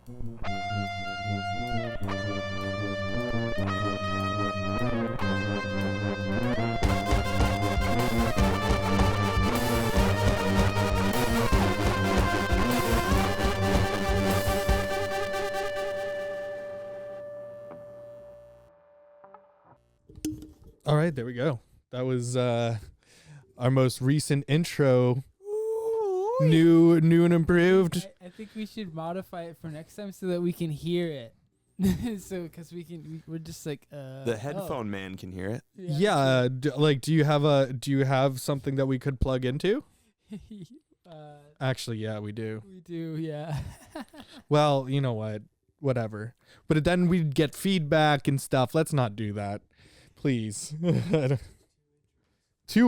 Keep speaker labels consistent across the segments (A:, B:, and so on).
A: All right, there we go. That was our most recent intro. New and improved.
B: I think we should modify it for next time so that we can hear it. So, because we're just like
C: the headphone man can hear it.
A: Yeah. Do you have something that we could plug into? Actually, yeah, we do.
B: We do, yeah.
A: Well, you know what? Whatever. But then we'd get feedback and stuff. Let's not do that, please. 2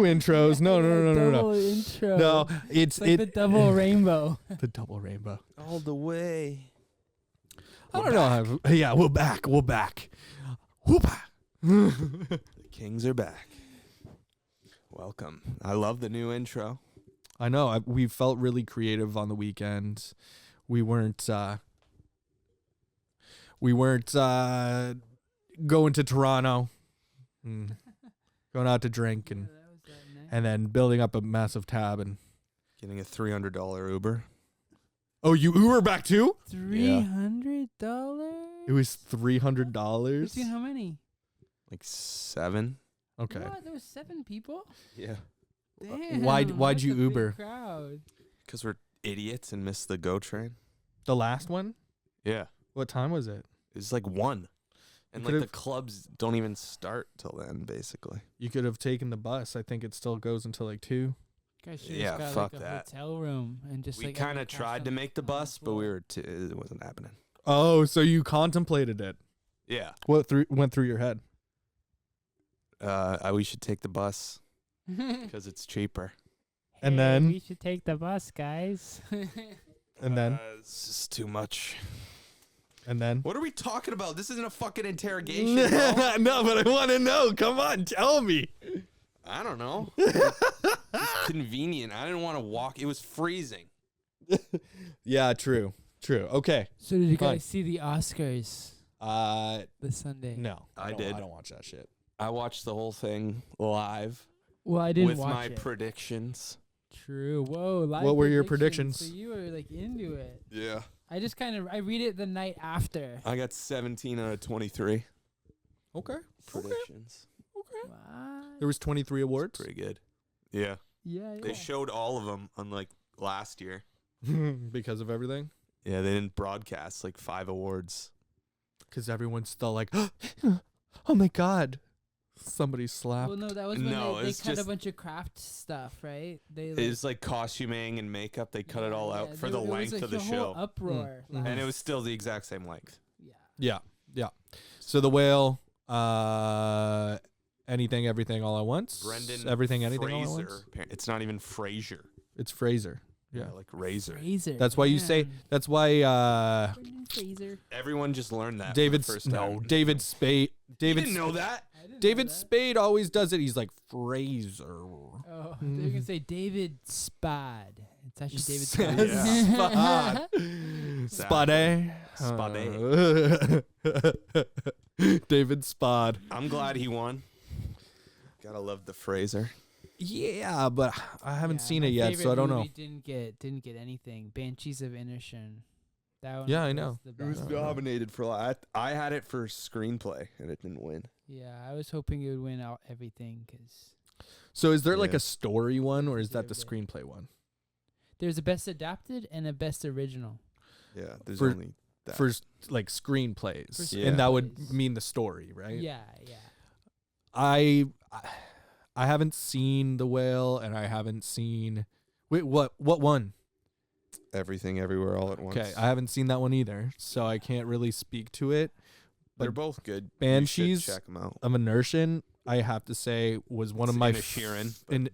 A: intros. No.
B: Double intro.
A: No, it's
B: the double rainbow.
A: The double rainbow.
C: All the way.
A: I don't know. Yeah, we're back. Whoop-ah.
C: The Kings are back. Welcome. I love the new intro.
A: I know. We felt really creative on the weekend. We weren't going to Toronto, going out to drink and then building up a massive tab and
C: getting a $300 Uber.
A: Oh, you Uber back too?
B: $300?
A: It was $300.
B: You've seen how many?
C: Like 7.
A: Okay.
B: What? There was 7 people?
C: Yeah.
B: Damn.
A: Why'd you Uber?
B: Crowd.
C: Because we're idiots and missed the GO train.
A: The last one?
C: Yeah.
A: What time was it?
C: It's like 1. And like the clubs don't even start till then, basically.
A: You could have taken the bus. I think it still goes until like 2.
B: Guys
C: Yeah,
B: got
C: fuck
B: like a
C: that.
B: hotel room and just
C: We kind of tried to make the bus, but it wasn't happening.
A: Oh, so you contemplated it.
C: Yeah.
A: What went through your head?
C: We should take the bus because it's cheaper.
A: And then?
B: We should take the bus, guys.
A: And then?
C: It's just too much.
A: And then?
C: What are we talking about? This isn't a fucking interrogation, bro.
A: No, but I want to know. Come on, tell me.
C: I don't know. It's convenient. I didn't want to walk. It was freezing.
A: Yeah, true. Okay.
B: So did you guys see the Oscars this Sunday?
A: No.
C: I did.
A: I don't watch that shit.
C: I watched the whole thing live.
B: Well, I didn't
C: with
B: watch
C: my
B: it.
C: predictions.
B: True. Whoa. Live
A: What were your
B: So
A: predictions?
B: you were like into it.
C: Yeah.
B: I just I read it the night after.
C: I got 17 out of 23
A: Okay.
C: predictions.
A: Okay.
B: What?
A: There was 23 awards.
C: Pretty good. Yeah.
B: Yeah.
C: They showed all of them, unlike last year.
A: Because of everything.
C: Yeah, they didn't broadcast like 5 awards.
A: Because everyone's still like, oh my God. Somebody slapped.
B: Well, no, that was when they
C: it's
B: cut a
C: just-
B: bunch of craft stuff, right? They
C: It's like costuming and makeup. They cut it all out for the length of the show.
B: Uproar.
A: Mm.
C: And it was still the exact same length.
B: Yeah.
A: Yeah. So the whale, anything, everything, all at once.
C: Brendan
A: everything, anything, all at
C: Fraser.
A: once.
C: It's not even Frasier.
A: It's Fraser.
C: Yeah,
A: Yeah.
C: like Razor.
B: Fraser.
A: That's why you say. That's why.
B: Brendan Fraser.
C: Everyone just learned that.
A: David.
C: for the first time.
A: David Spade.
C: You didn't know that?
B: I didn't know
A: David
B: that.
A: Spade always does it. He's like Fraser.
B: Oh, they're gonna say David Spade. It's actually David
C: Yeah.
A: Spade. David Spade.
C: I'm glad he won. Gotta love the Fraser.
A: Yeah, but I haven't seen it yet, so I don't know.
B: Didn't get anything. Banshees of Inisherin. That one.
A: Yeah, I
B: was
A: know.
B: the
C: It was
B: best.
C: nominated for. I had it for screenplay and it didn't win.
B: Yeah, I was hoping it would win out everything because
A: So is there like
C: Yeah.
A: a story one, or is that the
B: Deserved it.
A: screenplay one?
B: there's a best adapted and a best original.
C: Yeah, there's
A: For-
C: only that.
A: For like screenplays,
B: For
C: Yeah.
A: and that would
B: screenplays.
A: mean the story, right?
B: Yeah.
A: I haven't seen The Whale, and I haven't seen. Wait, what one?
C: Everything Everywhere All at Once.
A: Okay, I haven't seen that one either, so I can't really speak to it.
C: They're both good.
A: Banshees
C: You should check them out.
A: of Inisherin, I have to say, was one of my.
C: Inisherin, but-
A: And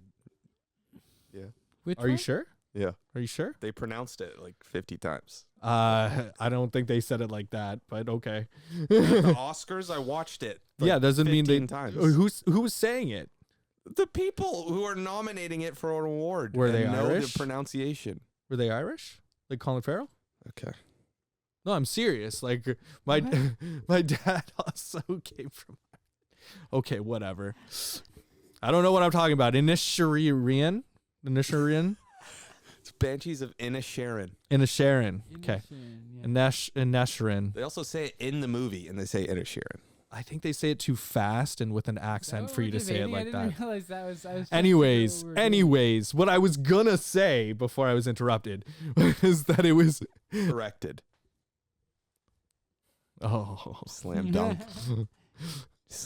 C: Yeah.
B: Which
A: are you
B: one?
A: sure?
C: Yeah.
A: Are you sure?
C: They pronounced it like 50 times.
A: I don't think they said it like that, but okay.
C: At the Oscars, I watched it. like
A: Yeah, doesn't mean they.
C: 15 times.
A: Who was saying it?
C: The people who are nominating it for an award
A: Were
C: and
A: they
C: know
A: Irish?
C: the pronunciation.
A: Were they Irish? Like Colin Farrell?
C: Okay.
A: No, I'm serious. Like my my dad also came from. Okay, whatever. I don't know what I'm talking about. Inisherin.
C: It's Banshees of Inisherin.
A: Inisherin. Okay.
B: Yeah.
A: Inisherin.
C: They also say it in the movie, and they say Inisherin.
A: I think they say it too fast and with an accent for you to say it like
B: I
A: that.
B: didn't realize that was. I was
A: Anyways, what I was gonna say before I was interrupted was that it was
C: Corrected.
A: oh
C: Slam dunk.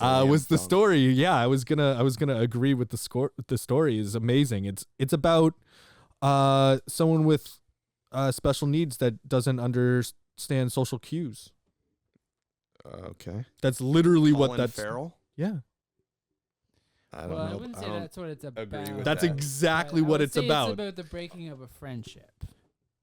A: was the story. Yeah, I was gonna agree with the score. The story is amazing. It's about someone with special needs that doesn't understand social cues.
C: Okay.
A: That's literally
C: Colin
A: what that's.
C: Farrell?
A: Yeah,
C: I don't
B: Well, I
C: know.
B: wouldn't
C: I
B: say
C: don't
B: that's what it's about.
C: agree with
A: that's
C: that.
A: exactly
B: I
A: what
B: would
A: it's
B: say
A: about.
B: It's about the breaking of a friendship.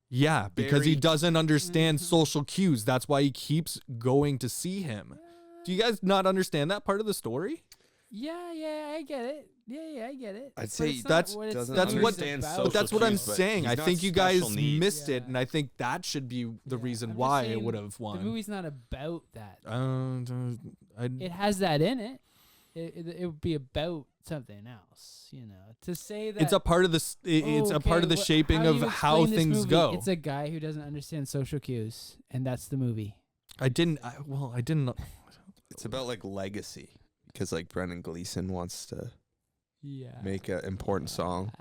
A: Yeah, because he
C: Very-
A: doesn't understand
B: Mhm.
A: social cues. That's why he keeps going to see him. Do you guys not understand that part of the story?
B: Yeah, I get it. Yeah, I get it.
C: I'd
B: But
C: say
B: it's not
A: that's-
B: what it's
C: doesn't
A: that's what-
C: understand
B: about.
C: social
A: But that's what I'm
C: cues, but
A: saying.
C: he's
A: I
C: not
A: think you guys
C: special needs.
A: missed it,
B: Yeah.
A: and I think that should be the
B: Yeah,
A: reason
B: I'm just
A: why it
B: saying
A: would have
B: The
A: won.
B: movie's not about that.
A: I,
B: It has that in it. It would be about something else, you know. To say that
A: it's a part of the it's a part of the shaping
B: how do
A: of
B: you
A: how
B: explain this
A: things
B: movie?
A: go.
B: It's a guy who doesn't understand social cues, and that's the movie.
A: I didn't.
C: It's about like legacy because like Brendan Gleeson wants to
B: Yeah.
C: make an important song,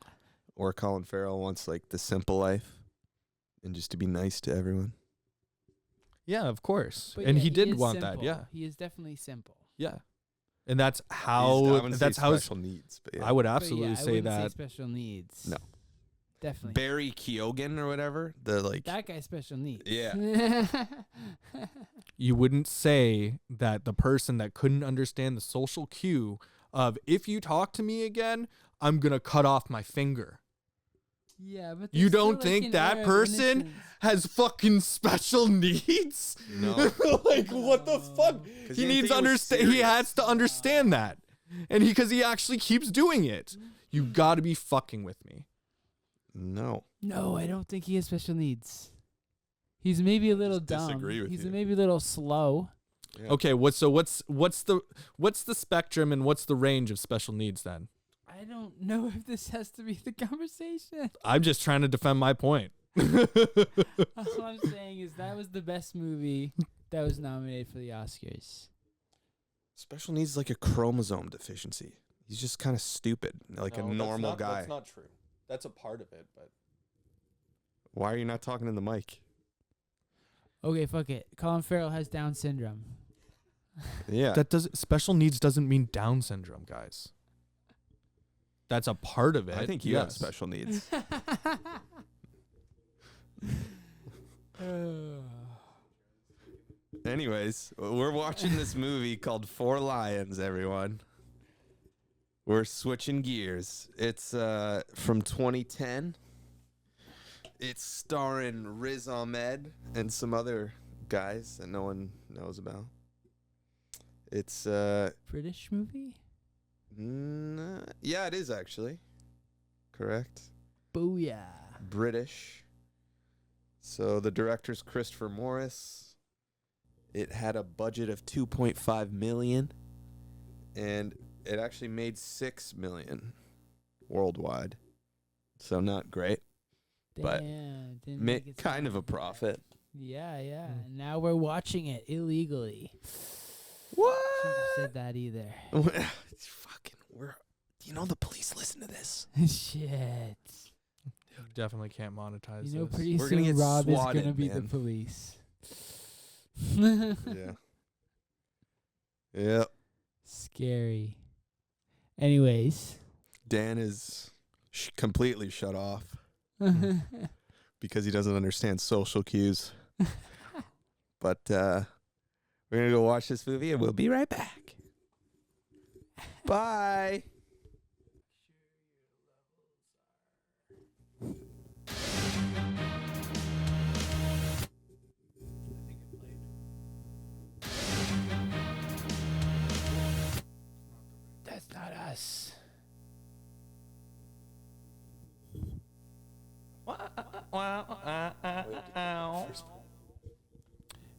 C: or Colin Farrell wants like the simple life and just to be nice to everyone.
A: Yeah, of course,
B: But
A: and
B: yeah,
A: he did
B: is
A: want that.
B: simple.
A: Yeah,
B: He is definitely simple.
A: yeah, and that's
C: I
A: how.
C: wouldn't
A: That's
C: say
A: how.
C: special needs, but yeah.
A: I would
B: But
A: absolutely
B: yeah, I
A: say
B: wouldn't
A: that.
B: special needs.
C: No.
B: Definitely.
C: Barry Keoghan or whatever. The like
B: That guy's special needs.
C: Yeah.
A: You wouldn't say that the person that couldn't understand the social cue of if you talk to me again, I'm gonna cut off my finger.
B: Yeah, but
A: You
B: there's
A: don't
B: still, like,
A: think
B: an
A: that
B: air of
A: person
B: innocence.
A: has fucking special needs?
C: No.
A: Like what the fuck?
C: 'Cause
A: He
C: you didn't
A: needs
C: think it was
A: understand. He
C: serious.
A: has to understand that, and because he actually keeps doing it. You got to be fucking with me.
C: No.
B: No, I don't think he has special needs. He's maybe a little dumb.
C: disagree with
B: He's
C: you.
B: maybe a little slow.
C: Yeah.
A: Okay, what's the spectrum and what's the range of special needs then?
B: I don't know if this has to be the conversation.
A: I'm just trying to defend my point.
B: All I'm saying is that was the best movie that was nominated for the Oscars.
C: Special needs is like a chromosome deficiency. He's just kind of stupid, like a normal guy.
A: That's not true. That's a part of it, but
C: Why are you not talking in the mic?
B: Okay, fuck it. Colin Farrell has Down syndrome.
C: Yeah.
A: special needs doesn't mean Down syndrome, guys. That's a part of it.
C: I think you have
A: yes.
C: special needs. Anyways, we're watching this movie called Four Lions, everyone. We're switching gears. It's from 2010. It's starring Riz Ahmed and some other guys that no one knows about. It's
B: British movie?
C: yeah, it is actually. Correct.
B: Booyah.
C: British. So the director's Christopher Morris. It had a budget of 2.5 million, and it actually made 6 million worldwide. So not great, but
B: Damn, didn't make it
C: kind of a
B: sound bad.
C: profit.
B: Yeah. And now we're watching it illegally.
C: What?
B: Shouldn't have said that either.
C: You know the police listen to this.
B: Shit.
A: Definitely can't monetize
B: You know,
A: this.
B: pretty
C: We're gonna
B: soon
C: get
B: Rob is
C: swatted,
B: gonna be the
C: man.
B: police.
C: Yeah. Yeah.
B: Scary. Anyways.
C: Dan is completely shut off because he doesn't understand social cues. But we're going to go watch this movie and we'll be right back. Bye.
B: That's not us.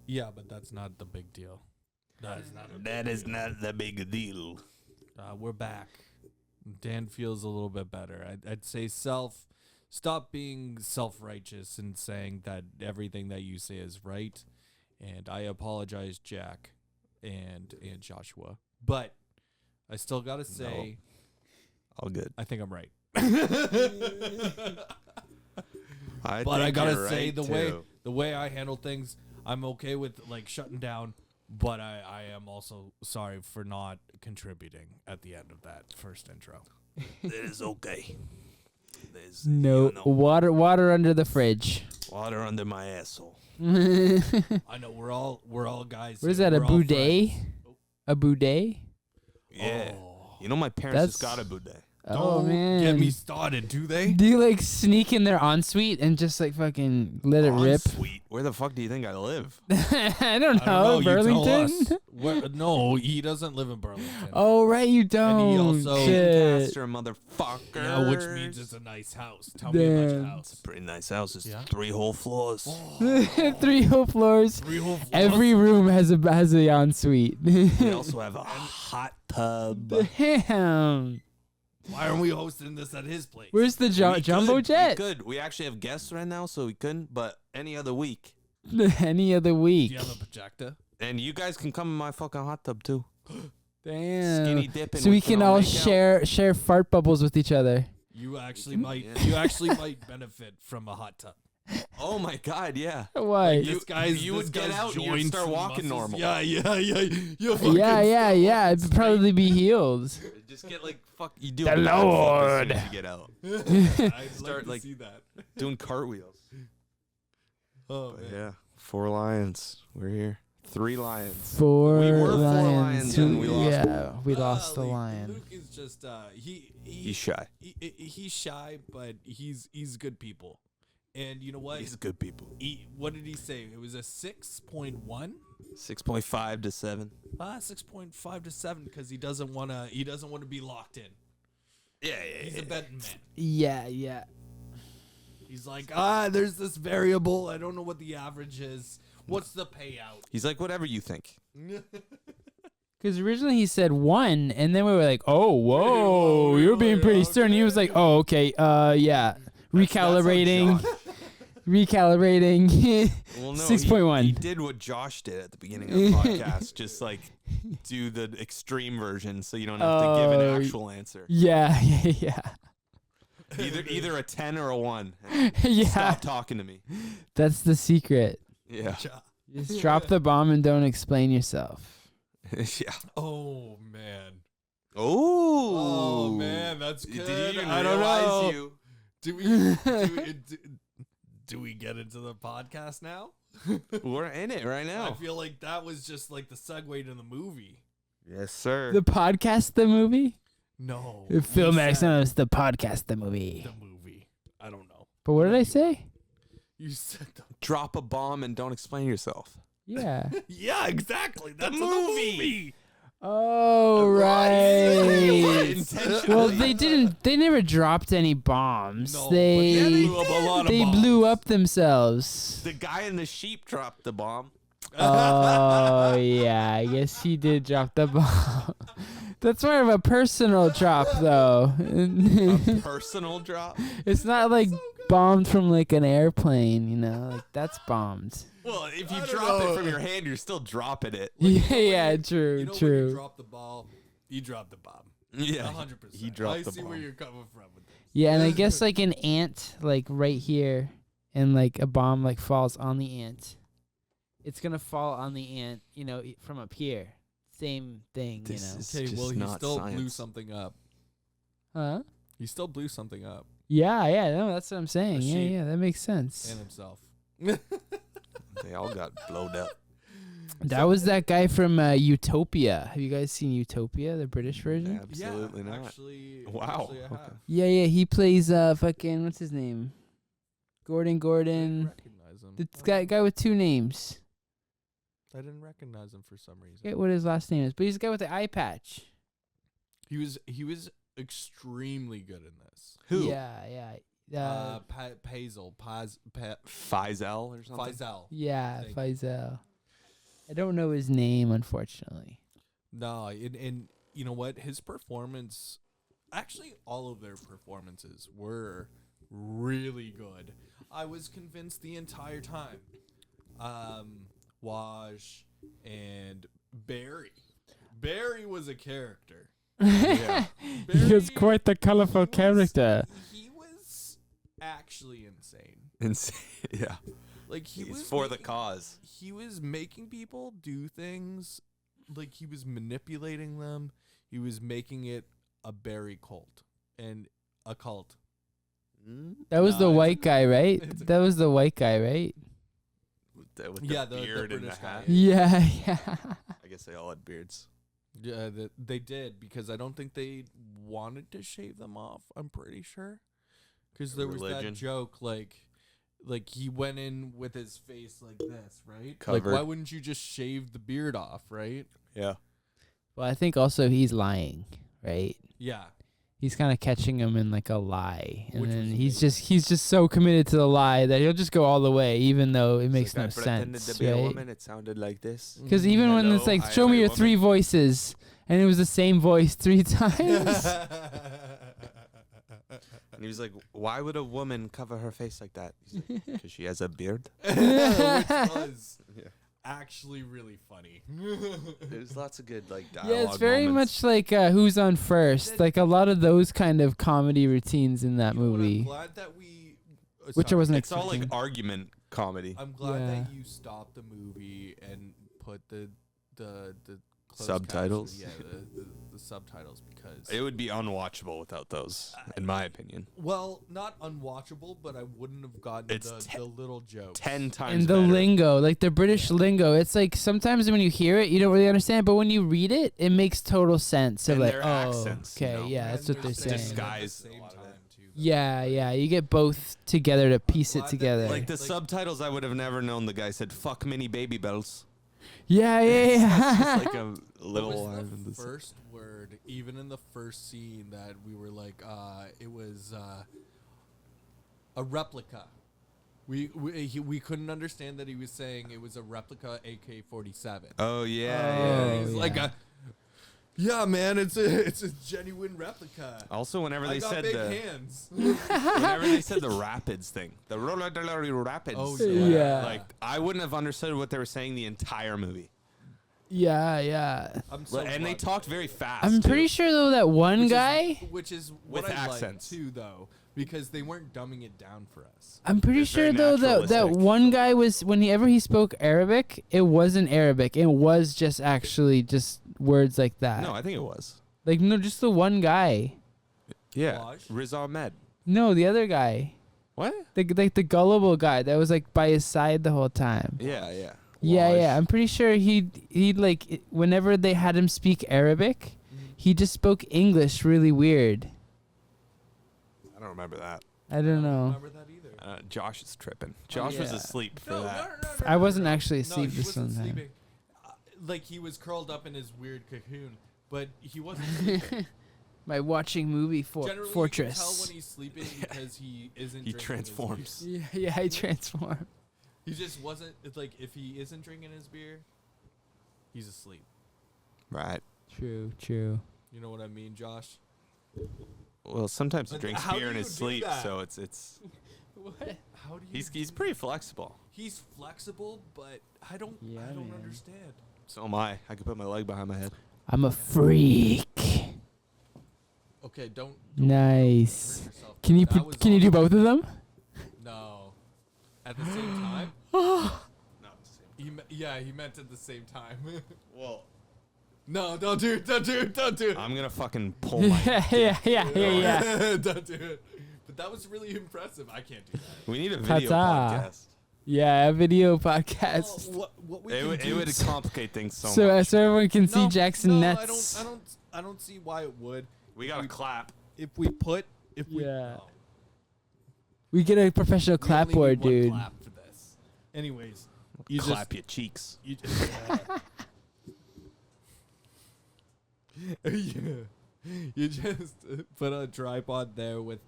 A: Yeah, but that's not the big deal. That is not.
C: That is not the big deal.
A: We're back. Dan feels a little bit better. I'd say stop being self-righteous and saying that everything that you say is right. And I apologize, Jack and Joshua. But I still got to say,
C: all good.
A: I think I'm right.
C: But
A: I got to say the way I handle things, I'm okay with like shutting down, but I am also sorry for not contributing at the end of that first intro.
C: It is okay. There's
B: water under the fridge.
C: water under my asshole.
A: I know we're all guys.
B: What is
A: here.
B: that? A
A: We're all
B: boudet?
A: friends.
B: A boudet?
C: Yeah.
A: Oh.
C: You know my parents just
B: That's-
C: got a bidet.
B: Oh
A: Don't
B: man.
A: get me started, do they?
B: Do you like sneak in their ensuite and just like fucking let it rip?
C: Sweet. Where the fuck do you think I live?
B: I don't
A: I
B: know.
A: don't know. You tell us.
B: Burlington?
A: No, he doesn't live in Burlington.
B: Oh right, you don't.
A: he also-
B: Shit.
C: Lancaster, motherfucker.
A: Yeah, which means it's a nice house. Tell me about your
B: Damn.
A: house.
C: Pretty nice house. It's
A: Yeah?
C: 3 whole floors.
B: 3 whole floors.
A: 3 whole floors.
B: Every room has a ensuite.
C: We also have a hot tub.
B: Damn.
A: Why aren't we hosting this at his place?
B: Where's the jumbo jet?
C: We could. We actually have guests right now, so we couldn't. But any other week.
B: Any other
A: Do
B: week.
A: you have a projector?
C: And you guys can come in my fucking hot tub too.
B: Damn.
C: Skinny dipping.
B: So we can all
C: make out.
B: share fart bubbles with each other.
A: You actually might.
C: Yeah.
A: You actually might benefit from a hot tub.
C: Oh my god, yeah.
B: Why?
A: This guy's.
C: you
A: this
C: would get
A: guy's
C: out and you'd
A: joints
C: start
A: and
C: walking
A: muscles.
C: normal.
A: Yeah. You
B: Yeah,
A: fucking
B: yeah,
A: start
B: yeah.
A: walking
B: It'd probably be healed.
C: Just get like fuck. You do
B: The
C: a backflip as soon
B: Lord.
C: as you get out,
A: straight. I'd
C: Start,
A: like to
C: like-
A: see that.
C: doing cartwheels.
A: Oh
C: But
A: man.
C: yeah, 4 lions. We're here. 3 lions.
B: 4
C: We were 4
B: lions.
C: lions and we lost
B: Yeah, we lost the
A: Luke-
B: lion.
A: Luke is just
C: He's shy.
A: he's shy, but he's good people. And you know what?
C: He's good people.
A: What did he say? It was a 6.1.
C: 6.5 to 7.
A: 6.5 to 7 because he doesn't want to be locked in.
C: Yeah,
A: He's a betting man.
B: Yeah, yeah.
A: He's like, there's this variable. I don't know what the average is. What's the payout?
C: He's like, whatever you think.
B: Because originally he said 1, and then we were like, oh, whoa,
A: whoa,
B: you're being pretty
A: yeah,
B: stern. He was like, oh, okay, yeah. Recalibrating. Recalibrating.
C: Well, no,
B: 6.1.
C: He did what Josh did at the beginning of the podcast. Just like do the extreme version so you don't have to give an actual answer.
B: Yeah, yeah, yeah.
C: Either a 10 or a 1.
B: Yeah.
C: Stop talking to me.
B: That's the secret.
C: Yeah.
B: Just drop the bomb and don't explain yourself.
C: Yeah.
A: Oh man.
C: Oh.
A: Oh man, that's good.
C: Did you even
A: I don't
C: realize
A: know.
C: you?
A: Do we get into the podcast now?
C: We're in it right
A: I
C: now.
A: feel like that was just like the segue to the movie.
C: Yes, sir.
B: The podcast, the movie?
A: No.
B: Phil
A: you said
B: Maximo's the podcast, the movie.
A: the movie. I don't know.
B: But what did I say?
A: You said the
C: Drop a bomb and don't explain yourself.
B: Yeah.
A: Yeah, exactly. That's the
C: movie.
A: movie.
B: Oh,
C: Right.
B: right. Well, they didn't. They never dropped any bombs.
A: No,
B: they
A: but blew up a lot of
B: they
A: bombs.
B: blew up themselves.
C: The guy in the sheep dropped the bomb.
B: Oh yeah, I guess he did drop the bomb. That's more of a personal drop, though.
C: A personal drop.
B: It's not like bombed from like an airplane, you know. Like that's bombed.
C: Well, if you
A: I don't
C: drop
A: know.
C: it from your hand, you're still dropping it.
B: Yeah, yeah, true,
A: You know when you
B: true.
A: drop the ball, you drop the bomb.
C: Yeah.
A: 100%.
C: He dropped
A: I
C: the
A: see
C: bomb.
A: where you're coming from with this.
B: Yeah, and I guess like an ant, like right here, and like a bomb like falls on the ant. It's gonna fall on the ant, you know, from up here. Same thing,
C: This
B: you know.
C: is
A: Okay,
C: just
A: well, he
C: not
A: still blew
C: science.
A: something up.
B: Huh?
A: He still blew something up.
B: Yeah, yeah, no, that's what I'm saying. Yeah,
A: sheep.
B: yeah, that makes sense.
A: And himself.
C: They all got blowed up.
B: That was that guy from Utopia. Have you guys seen Utopia, the British version?
C: Absolutely
A: yeah,
C: not.
A: Actually,
C: Wow,
A: Actually I
C: okay.
A: have.
B: Yeah, yeah, he plays fucking what's his name?
A: I didn't
B: Gordon.
A: recognize him.
B: The guy with 2 names.
A: I didn't recognize him for some reason.
B: Forget what his last name is, but he's the guy with the eye patch.
A: He was extremely good in this.
C: Who?
B: Yeah, yeah.
A: Pazel,
C: Faisal or something?
A: Faisal.
B: Yeah,
A: Thank
B: Faisal. I don't know his name, unfortunately.
A: No, and you know what? His performance, actually, all of their performances were really good. I was convinced the entire time. Wash and Barry. Barry was a character.
B: Yeah. He was quite the colorful character.
A: He was actually insane.
C: Insane. Yeah.
A: Like
C: He's for the cause.
A: He was making people do things, like he was manipulating them. He was making it a Barry cult and a cult.
B: That was the
A: it's
B: white guy, right?
A: it's a-
B: That was the white guy, right?
C: With the
A: Yeah,
C: beard
A: the
C: and the
A: British guy.
C: hat.
B: Yeah, yeah.
C: I guess they all had beards.
A: Yeah, they did, because I don't think they wanted to shave them off. I'm pretty sure, because there was
C: Religion.
A: that joke like he went in with his face like this, right?
C: Covered.
A: Like, why wouldn't you just shave the beard off, right?
C: Yeah.
B: Well, I think also he's lying, right?
A: Yeah.
B: He's kind of catching him in like a lie, and
A: Which
B: then
A: was
B: he's just so committed to the lie that he'll just go all the way, even though it makes no
C: I pretended
B: sense,
C: to be a
B: right?
C: woman. It sounded like this.
B: Because even when it's
C: Hello,
B: like,
C: I
B: show
C: am
B: me
C: a
B: your
C: woman.
B: 3 voices, and it was the same voice 3 times.
C: And he was like, "Why would a woman cover her face like that?" He's like, "'Cause she has a beard."
A: Which was actually really funny.
C: There's lots of good like dialogue.
B: Yeah, it's very
C: moments.
B: much like Who's on First, like a lot of those kind of comedy routines in that
A: You know what,
B: movie,
A: I'm glad that we,
B: which I
A: sorry.
B: wasn't
C: It's all like
B: expecting.
C: argument comedy.
A: I'm glad
B: Yeah.
A: that you stopped the movie and put the closed
C: Subtitles?
A: captions- yeah, the subtitles, because
C: It would be unwatchable without those, in my opinion.
A: well, not unwatchable, but I wouldn't have gotten
C: It's
A: the little jokes.
C: 10 times
B: And the
C: better.
B: lingo, like the British lingo, it's like sometimes when you hear it, you don't really understand, but when you read it, it makes total sense. So
C: And
B: like,
C: their
B: oh,
C: accents, you
B: okay,
C: know.
B: yeah, that's what they're saying.
C: Disguise.
A: At the same
C: a lot of
A: time,
C: it.
A: too.
B: Yeah, yeah, you get both together to piece
A: glad
B: it
A: that
B: together.
C: Like the
A: Like-
C: subtitles, I would have never known the guy said "fuck mini baby bells."
B: yeah, yeah,
C: It's
B: yeah.
C: just like a little
A: What
C: line
A: was
C: in
A: the
C: this.
A: first word, even in the first scene, that we were like, it was a replica. We couldn't understand that he was saying it was a replica AK-47.
C: Oh yeah,
B: Oh,
C: yeah.
A: He's
B: yeah.
A: like, yeah, man, it's a genuine replica.
C: Also, whenever
A: I
C: they
A: got
C: said
A: big
C: the
A: hands.
C: whenever they said the rapids thing, the rapids.
A: Oh,
B: yeah.
C: Like I wouldn't have understood what they were saying the entire movie.
B: Yeah, yeah.
A: I'm so
C: And they
A: glad
C: talked
A: that-
C: very fast.
B: I'm
C: too.
B: pretty sure though that one
A: which
B: guy,
A: which is what
C: With
A: I
C: accents.
A: like too, though, because they weren't dumbing it down for us.
B: I'm pretty
C: It's
B: sure
C: very
B: though that
C: naturalistic.
B: one guy was whenever he spoke Arabic, it wasn't Arabic. It was just actually just words like that.
C: No, I think it was.
B: Like no, just the one guy.
C: Yeah,
A: Wash?
C: Riz Ahmed.
B: No, the other guy.
C: What?
B: The gullible guy that was like by his side the whole time.
C: Yeah, yeah.
B: Yeah,
C: Wash.
B: yeah. I'm pretty sure he like whenever they had him speak Arabic, he just spoke English really weird.
C: I don't remember that.
B: I don't know.
A: Remember that either.
C: Josh is tripping. Josh was
B: yeah.
C: asleep for
A: No,
C: that.
B: I wasn't actually
A: No,
B: asleep
A: he
B: this
A: wasn't
B: one time.
A: sleeping. Like he was curled up in his weird cocoon, but he wasn't sleeping.
B: By watching movie
A: Generally,
B: Fortress.
A: you can tell when he's sleeping because he isn't.
C: He
A: drinking his
C: transforms.
A: beer.
B: Yeah, I transform.
A: He just wasn't. It's like if he isn't drinking his beer, he's asleep.
C: Right.
B: True, true.
A: You know what I mean, Josh?
C: Well, sometimes he
A: But
C: drinks
A: how
C: beer
A: do
C: in
A: you
C: his
A: do
C: sleep,
A: that?
C: so it's
B: What?
A: How do you?
C: he's pretty flexible.
A: He's flexible, but I don't.
B: Yeah,
A: I don't
B: man.
A: understand.
C: So am I. I could put my leg behind my head.
B: I'm a freak.
A: Okay, don't.
B: Nice.
A: hurt yourself.
B: Can you
A: That was
B: can you do
A: awesome.
B: both of them?
A: No. At the same time?
C: Not the same.
A: He meant at the same time.
C: Well,
A: No, don't do it. Don't do it. Don't do it.
C: I'm gonna fucking pull my.
B: yeah.
A: Don't do it. But that was really impressive. I can't do that.
C: We need a video
B: Ta-ta.
C: podcast.
B: Yeah, a video podcast.
A: Well, what we
C: It
A: can
C: would
A: do
C: it would complicate things so
B: So,
C: much.
B: so everyone can see
A: No,
B: Jackson
A: no,
B: Nets.
A: I don't see why it would.
C: We gotta clap.
A: If we put if we
B: Yeah.
A: oh,
B: We get a professional
A: we only need
B: clapboard,
A: one
B: dude.
A: Clap for this. Anyways, you
C: Clap your cheeks.
A: You just yeah. You just put a tripod there with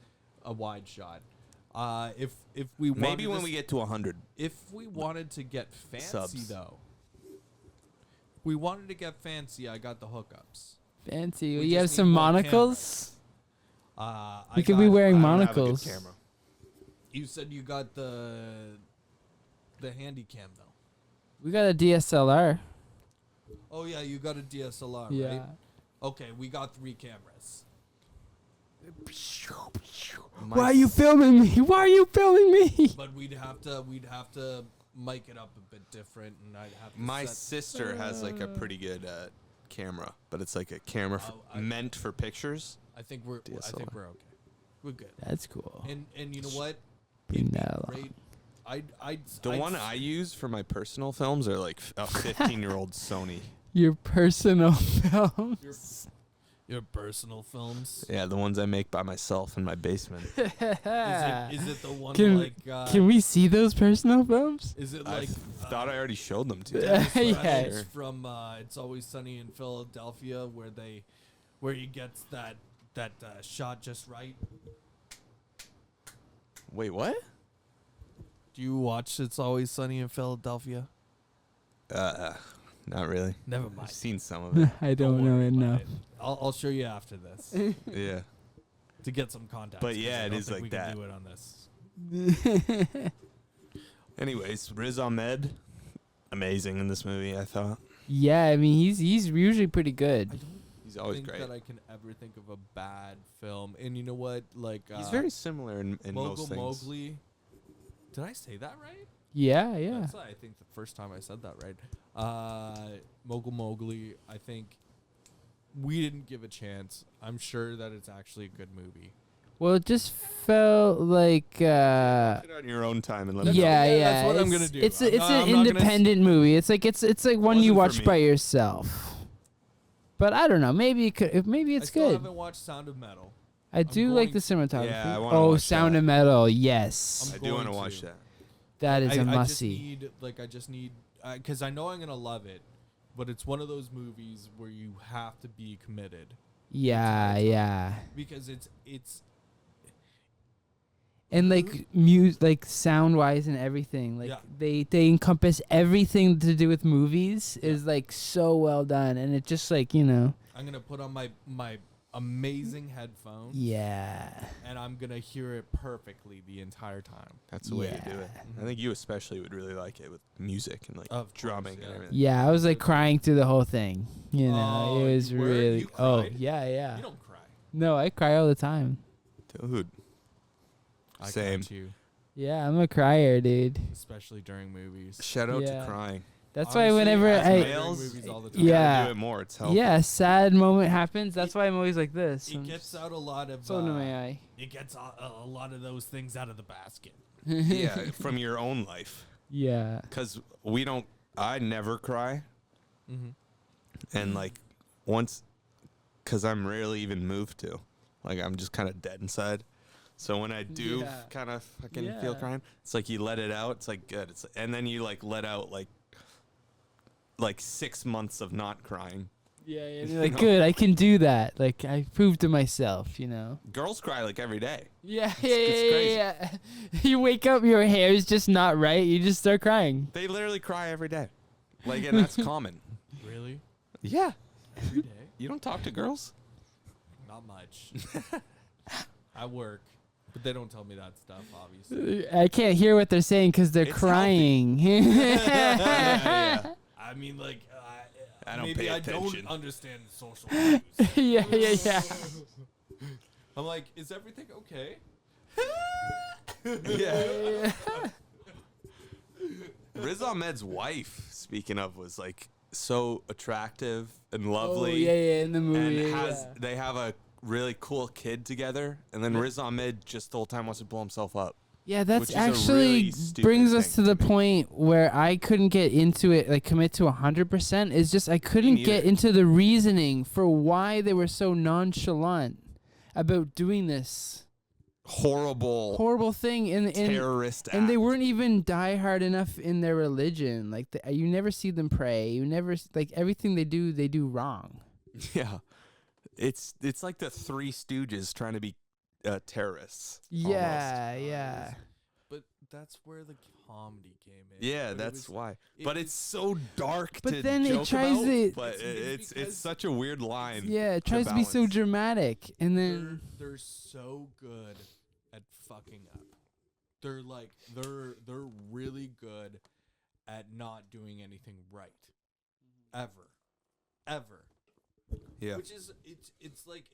A: a wide shot. If we
C: Maybe
A: wanted
C: when
A: to
C: we get to 100.
A: if we wanted to get fancy
C: Subs.
A: though, we wanted to get fancy. I got the hookups.
B: Fancy.
A: We
B: You have
A: just
B: some
A: need more
B: monocles?
A: I
B: You could be wearing
C: I don't have a good
B: monocles.
C: camera.
A: You said you got the handy cam though.
B: We got a DSLR.
A: Oh yeah, you got a DSLR,
B: Yeah.
A: right? Okay, we got 3 cameras.
B: Why are you filming me? Why are you filming me?
A: But we'd have to mic it up a bit different, and I'd have to.
C: My sister has like a pretty good camera, but it's like a camera meant for pictures.
A: I think we're okay. We're good.
B: That's cool.
A: And you know what?
B: Pinella.
A: Great.
C: The one I use for my personal films are like a 15-year-old Sony.
B: Your personal films.
A: Your personal films.
C: Yeah, the ones I make by myself in my basement.
A: Is it the one
B: Can we see those personal films?
A: Is it
C: I
A: like?
C: thought I already showed them to you.
A: Dennis
B: Yeah.
A: Reynolds from It's Always Sunny in Philadelphia, where he gets that shot just right.
C: Wait, what?
A: Do you watch It's Always Sunny in Philadelphia?
C: Not really.
A: Never
C: I've
A: mind.
C: seen some of it.
B: I don't know
A: worry about
B: enough.
A: it. I'll show you after this
C: Yeah.
A: to get some context.
C: But
A: 'cause
C: yeah,
A: I
C: it
A: don't
C: is
A: think
C: like
A: we
C: that.
A: Can do it on this.
C: Anyways, Riz Ahmed, amazing in this movie, I thought.
B: Yeah, I mean he's usually pretty
A: I
B: good.
A: don't
C: He's always
A: think
C: great.
A: that I can ever think of a bad film. And you know what? Like
C: He's very similar in most things.
A: Mowgli. Did I say that right?
B: Yeah, yeah.
A: That's I think the first time I said that right. Mowgli. I think we didn't give a chance. I'm sure that it's actually a good movie.
B: Well, it just felt like
C: Put it on your own time and let me know.
B: yeah.
A: That's what I'm gonna
B: It's-
A: do.
B: It's
A: I'm
B: it's
A: not-
B: an
A: I'm not gonna
B: independent movie. It's like one
C: Wasn't
B: you
C: for
B: watch
C: me.
B: by yourself. But I don't know. Maybe it could. Maybe
A: I
B: it's
A: still
B: good.
A: haven't watched Sound of Metal.
B: I do like the
A: going
B: cinematography.
C: Yeah, I wanna
B: oh,
C: watch
B: Sound
C: that.
B: of Metal. Yes,
C: I do want to
A: going
C: watch
A: to.
C: that.
B: that is a
A: I
B: must
A: just
B: see.
A: need because I know I'm gonna love it, but it's one of those movies where you have to be committed
B: Yeah, yeah.
A: because it's
B: And like sound wise and everything, like
A: Yeah.
B: they encompass everything to do with movies is like so well done, and it just like
A: I'm gonna put on my amazing headphones.
B: yeah.
A: And I'm gonna hear it perfectly the entire time.
C: That's the way to do it.
A: Yeah.
C: I think you especially would really like it with music and like
A: Of
C: drumming
A: course,
C: and
A: yeah.
C: everything.
B: Yeah, I was like crying through the whole thing. You know,
A: Oh,
B: it was
A: you were?
B: really.
A: You
B: Oh
A: cried?
B: yeah.
A: You don't cry.
B: No, I cry all the time.
C: Dude.
A: I
C: Same.
A: got you,
B: Yeah, I'm a crier, dude.
A: especially during movies.
C: Shout out
B: Yeah.
C: to crying.
B: That's
A: Honestly,
B: why whenever
A: I cry
B: I
A: during
C: Males,
A: movies all the time.
C: You
B: Yeah.
C: gotta do it more. It's healthy.
B: yeah, sad moment happens. That's why I'm always like this.
A: It gets out a lot of.
B: so into my eye.
A: It gets a lot of those things out of the basket.
C: Yeah, from your own life.
B: Yeah.
C: Because I never cry.
A: Mm-hmm.
C: And like once, because I'm rarely even moved to. Like I'm just kind of dead inside. So when I do
B: Yeah.
C: kind of fucking feel
B: Yeah.
C: crying, it's like you let it out. It's like good. And then you like let out like 6 months of not crying.
B: Yeah, and you're like, good, I can do that. Like I proved to myself, you know.
C: Girls cry like every day.
B: Yeah,
C: it's crazy.
B: yeah. You wake up, your hair is just not right. You just start crying.
C: They literally cry every day. Like, and that's common.
A: Really?
C: Yeah.
A: Every day?
C: You don't talk to girls?
A: Not much. I work, but they don't tell me that stuff, obviously.
B: I can't hear what they're saying because they're
C: It's
B: crying.
C: Yeah.
A: I mean, like,
C: I don't
A: maybe
C: pay
A: I
C: attention.
A: don't understand social cues.
B: yeah.
A: I'm like, is everything okay?
C: Yeah. Riz Ahmed's wife, speaking of, was like so attractive and lovely.
B: Oh, yeah, in the movie.
C: And
B: yeah.
C: they have a really cool kid together, and then Riz Ahmed just the whole time wants to blow himself up.
B: Yeah,
C: Which
B: that's
C: is a
B: actually
C: really stupid
B: brings us
C: thing
B: to the
C: to me.
B: point where I couldn't get into it, like commit to 100%. Is just I couldn't get
C: neither.
B: into the reasoning for why they were so nonchalant about doing this
C: Horrible
B: horrible thing, and
C: terrorist
B: and they
C: act.
B: weren't even diehard enough in their religion. Like you never see them pray. You never like everything they do wrong.
C: Yeah, it's like the Three Stooges trying to be terrorists.
B: Yeah, yeah.
A: But that's where the comedy came in.
C: Yeah,
A: But
C: that's why.
A: it
C: But
A: was-
C: it's so dark
B: But
C: to
B: then it
C: joke
B: tries
C: about,
B: to-
C: but
A: It's because-
C: it's such a weird line.
B: Yeah, it tries to be so
C: balance.
B: dramatic, and then
A: they're so good at fucking up. They're like they're really good at not doing anything right. Ever.
C: Yeah.
A: Which is it's like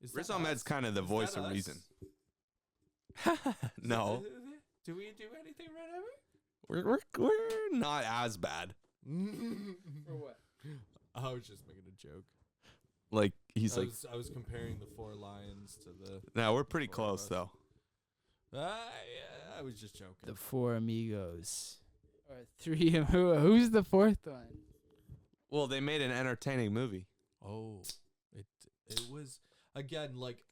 A: is
C: Riz
A: that
C: Ahmed's
A: us?
C: kind of the
A: Is
C: voice
A: that
C: of
A: us?
C: reason. No,
A: Do we do anything right ever?
C: we're not as bad.
B: for what?
A: I was just making a joke.
C: Like he's like,
A: I was comparing the Four Lions to the.
C: no, we're pretty
A: Four of
C: close
A: us.
C: though.
A: Yeah, I was just joking.
B: The Four Amigos, or three. Who's the fourth one?
C: Well, they made an entertaining movie.
A: Oh, it was again like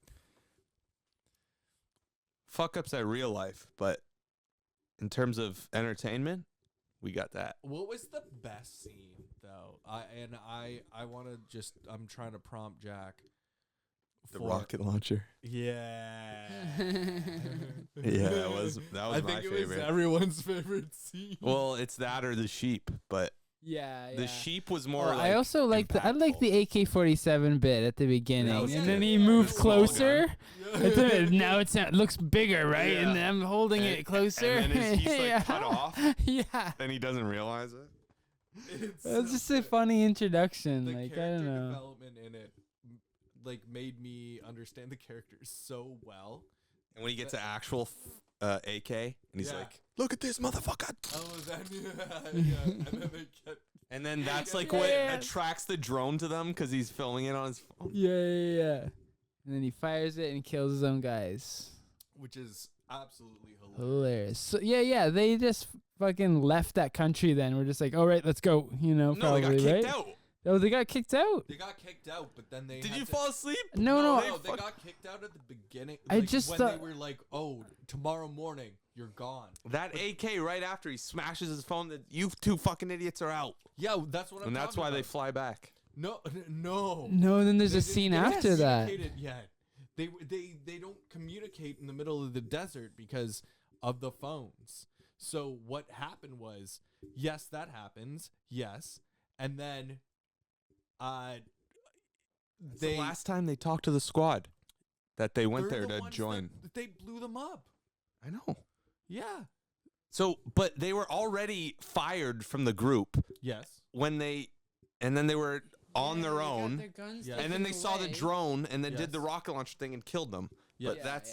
C: Fuck ups at real life, but in terms of entertainment, we got that.
A: what was the best scene though? I want to just I'm trying to prompt Jack.
C: The
A: for-
C: rocket launcher.
A: Yeah.
C: Yeah, that was
A: I
C: my
A: think it
C: favorite.
A: was everyone's favorite scene.
C: Well, it's that or the sheep, but
B: Yeah,
C: the sheep was more.
B: Oh,
C: like
B: I also like I like
C: impactful.
B: the AK-47 bit at the beginning,
C: was
B: and
C: good.
B: then he
A: Yeah,
B: moved
A: the small gun.
B: closer. Now it looks bigger, right?
C: Yeah.
B: And I'm holding it closer.
C: And then he's like
B: Yeah.
C: cut off,
B: Yeah,
C: and he doesn't realize it.
A: It's
B: that's
A: so
B: just a
A: good.
B: funny introduction.
A: The
B: Like I
A: character
B: don't know.
A: development in it like made me understand the characters so well.
C: And when he gets an actual AK, and he's
A: Yeah.
C: like, "Look at this motherfucker!"
A: Oh, then yeah. And then they get
C: And then that's like
B: Yeah,
C: what
B: yeah.
C: attracts the drone to them because he's filming it on his phone.
B: Yeah. And then he fires it and kills his own guys.
A: which is absolutely hilarious.
B: Hilarious. So yeah, they just fucking left that country. Then we're just like, all right, let's go. You know,
C: No,
B: probably
C: they got kicked
B: right.
C: out.
B: Oh, they got kicked out.
A: They got kicked out, but then they
C: Did
A: had
C: you
A: to-
C: fall asleep?
B: No.
A: They got kicked out at the beginning.
B: I
A: Like,
B: just
A: when
B: thought-
A: they were like, "Oh, tomorrow morning you're gone."
C: That AK right after he smashes his phone, that you two fucking idiots are out,
A: Yeah, that's what I'm.
C: and that's
A: talking
C: why they
A: about.
C: fly back.
A: No.
B: No, then there's
A: They
B: a
A: didn't
B: scene
A: get
B: after that.
A: communicated yet. They don't communicate in the middle of the desert because of the phones. So what happened was, yes, that happens. Yes, and then,
C: It's the last time they talked to the squad that they went
A: they're
C: there
A: the
C: to
A: ones
C: join.
A: that they blew them up.
C: I know.
A: Yeah.
C: So, but they were already fired from the group
A: Yes.
C: when and then they were on their own,
A: Yeah.
C: and then they saw the drone and then did the
A: Yes.
C: rocket launcher thing and killed them.
A: Yeah.
C: But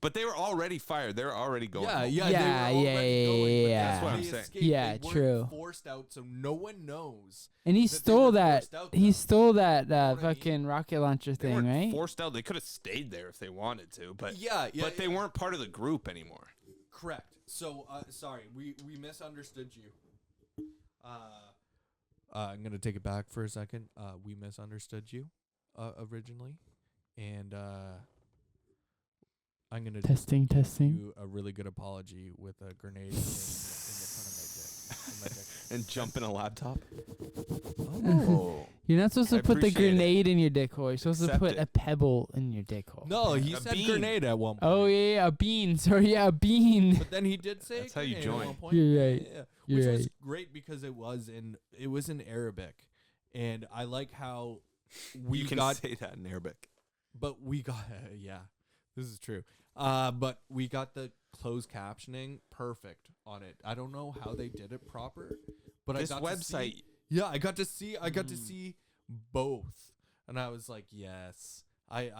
C: but they were already fired. They were already going.
A: Yeah,
C: home.
A: yeah,
B: Yeah,
A: they were already
B: yeah,
A: going, but
B: yeah.
C: That's what I'm
A: they
C: saying.
A: escaped.
B: Yeah,
A: They weren't
B: true.
A: Forced out, so no one knows.
B: And he
A: that they
B: stole
A: were
B: that.
A: forced out,
B: He
A: though.
B: stole that
A: what I mean?
B: fucking rocket launcher
C: They
B: thing,
C: weren't
B: right?
C: forced out. They could have stayed there if they wanted to, but
A: Yeah,
C: but they weren't part of the group anymore.
A: Correct. So, sorry, we misunderstood you. I'm gonna take it back for a second. We misunderstood you, originally, and I'm gonna
B: Testing.
A: do a really good apology with a grenade in the front of my dick.
C: And jump in a laptop.
A: Oh.
B: You're not supposed to
C: I
B: put the
C: appreciate it.
B: grenade in your dick hole. You're supposed to
C: Accept
B: put
C: it.
B: a pebble in your dick hole.
A: No, he
C: A
A: said
C: bean.
A: grenade at one point.
B: Oh yeah, a bean. Sorry, yeah, a bean.
A: But then he did say
C: That's how you
A: grenade at
C: join.
A: one point.
B: You're right.
A: Yeah.
B: You're
A: Which was
B: right.
A: great because it was in Arabic, and I like how we
C: You can
A: got
C: say that in Arabic.
A: But we got yeah, this is true. But we got the closed captioning perfect on it. I don't know how they did it proper, but
C: This
A: I got to
C: website,
A: see, yeah, I got to see both, and I was like, yes. I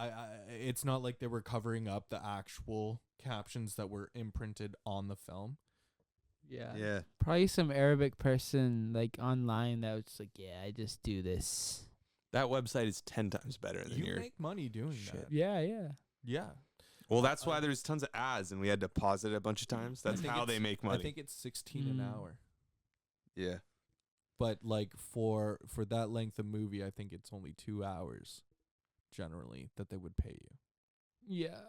A: it's not like they were covering up the actual captions that were imprinted on the film.
B: Yeah. Probably some Arabic person like online that was like, yeah, I just do this.
C: that website is 10 times better than
A: You
C: your.
A: make money doing
C: shit.
A: that.
B: Yeah.
A: Yeah.
C: Well, that's why there's tons of ads, and we had to pause it a bunch of times. That's
A: think
C: how
A: it's-
C: they make
A: I
C: money.
A: think it's 16 an
B: Mm.
A: hour.
C: Yeah.
A: But like for that length of movie, I think it's only 2 hours generally that they would pay you.
B: Yeah.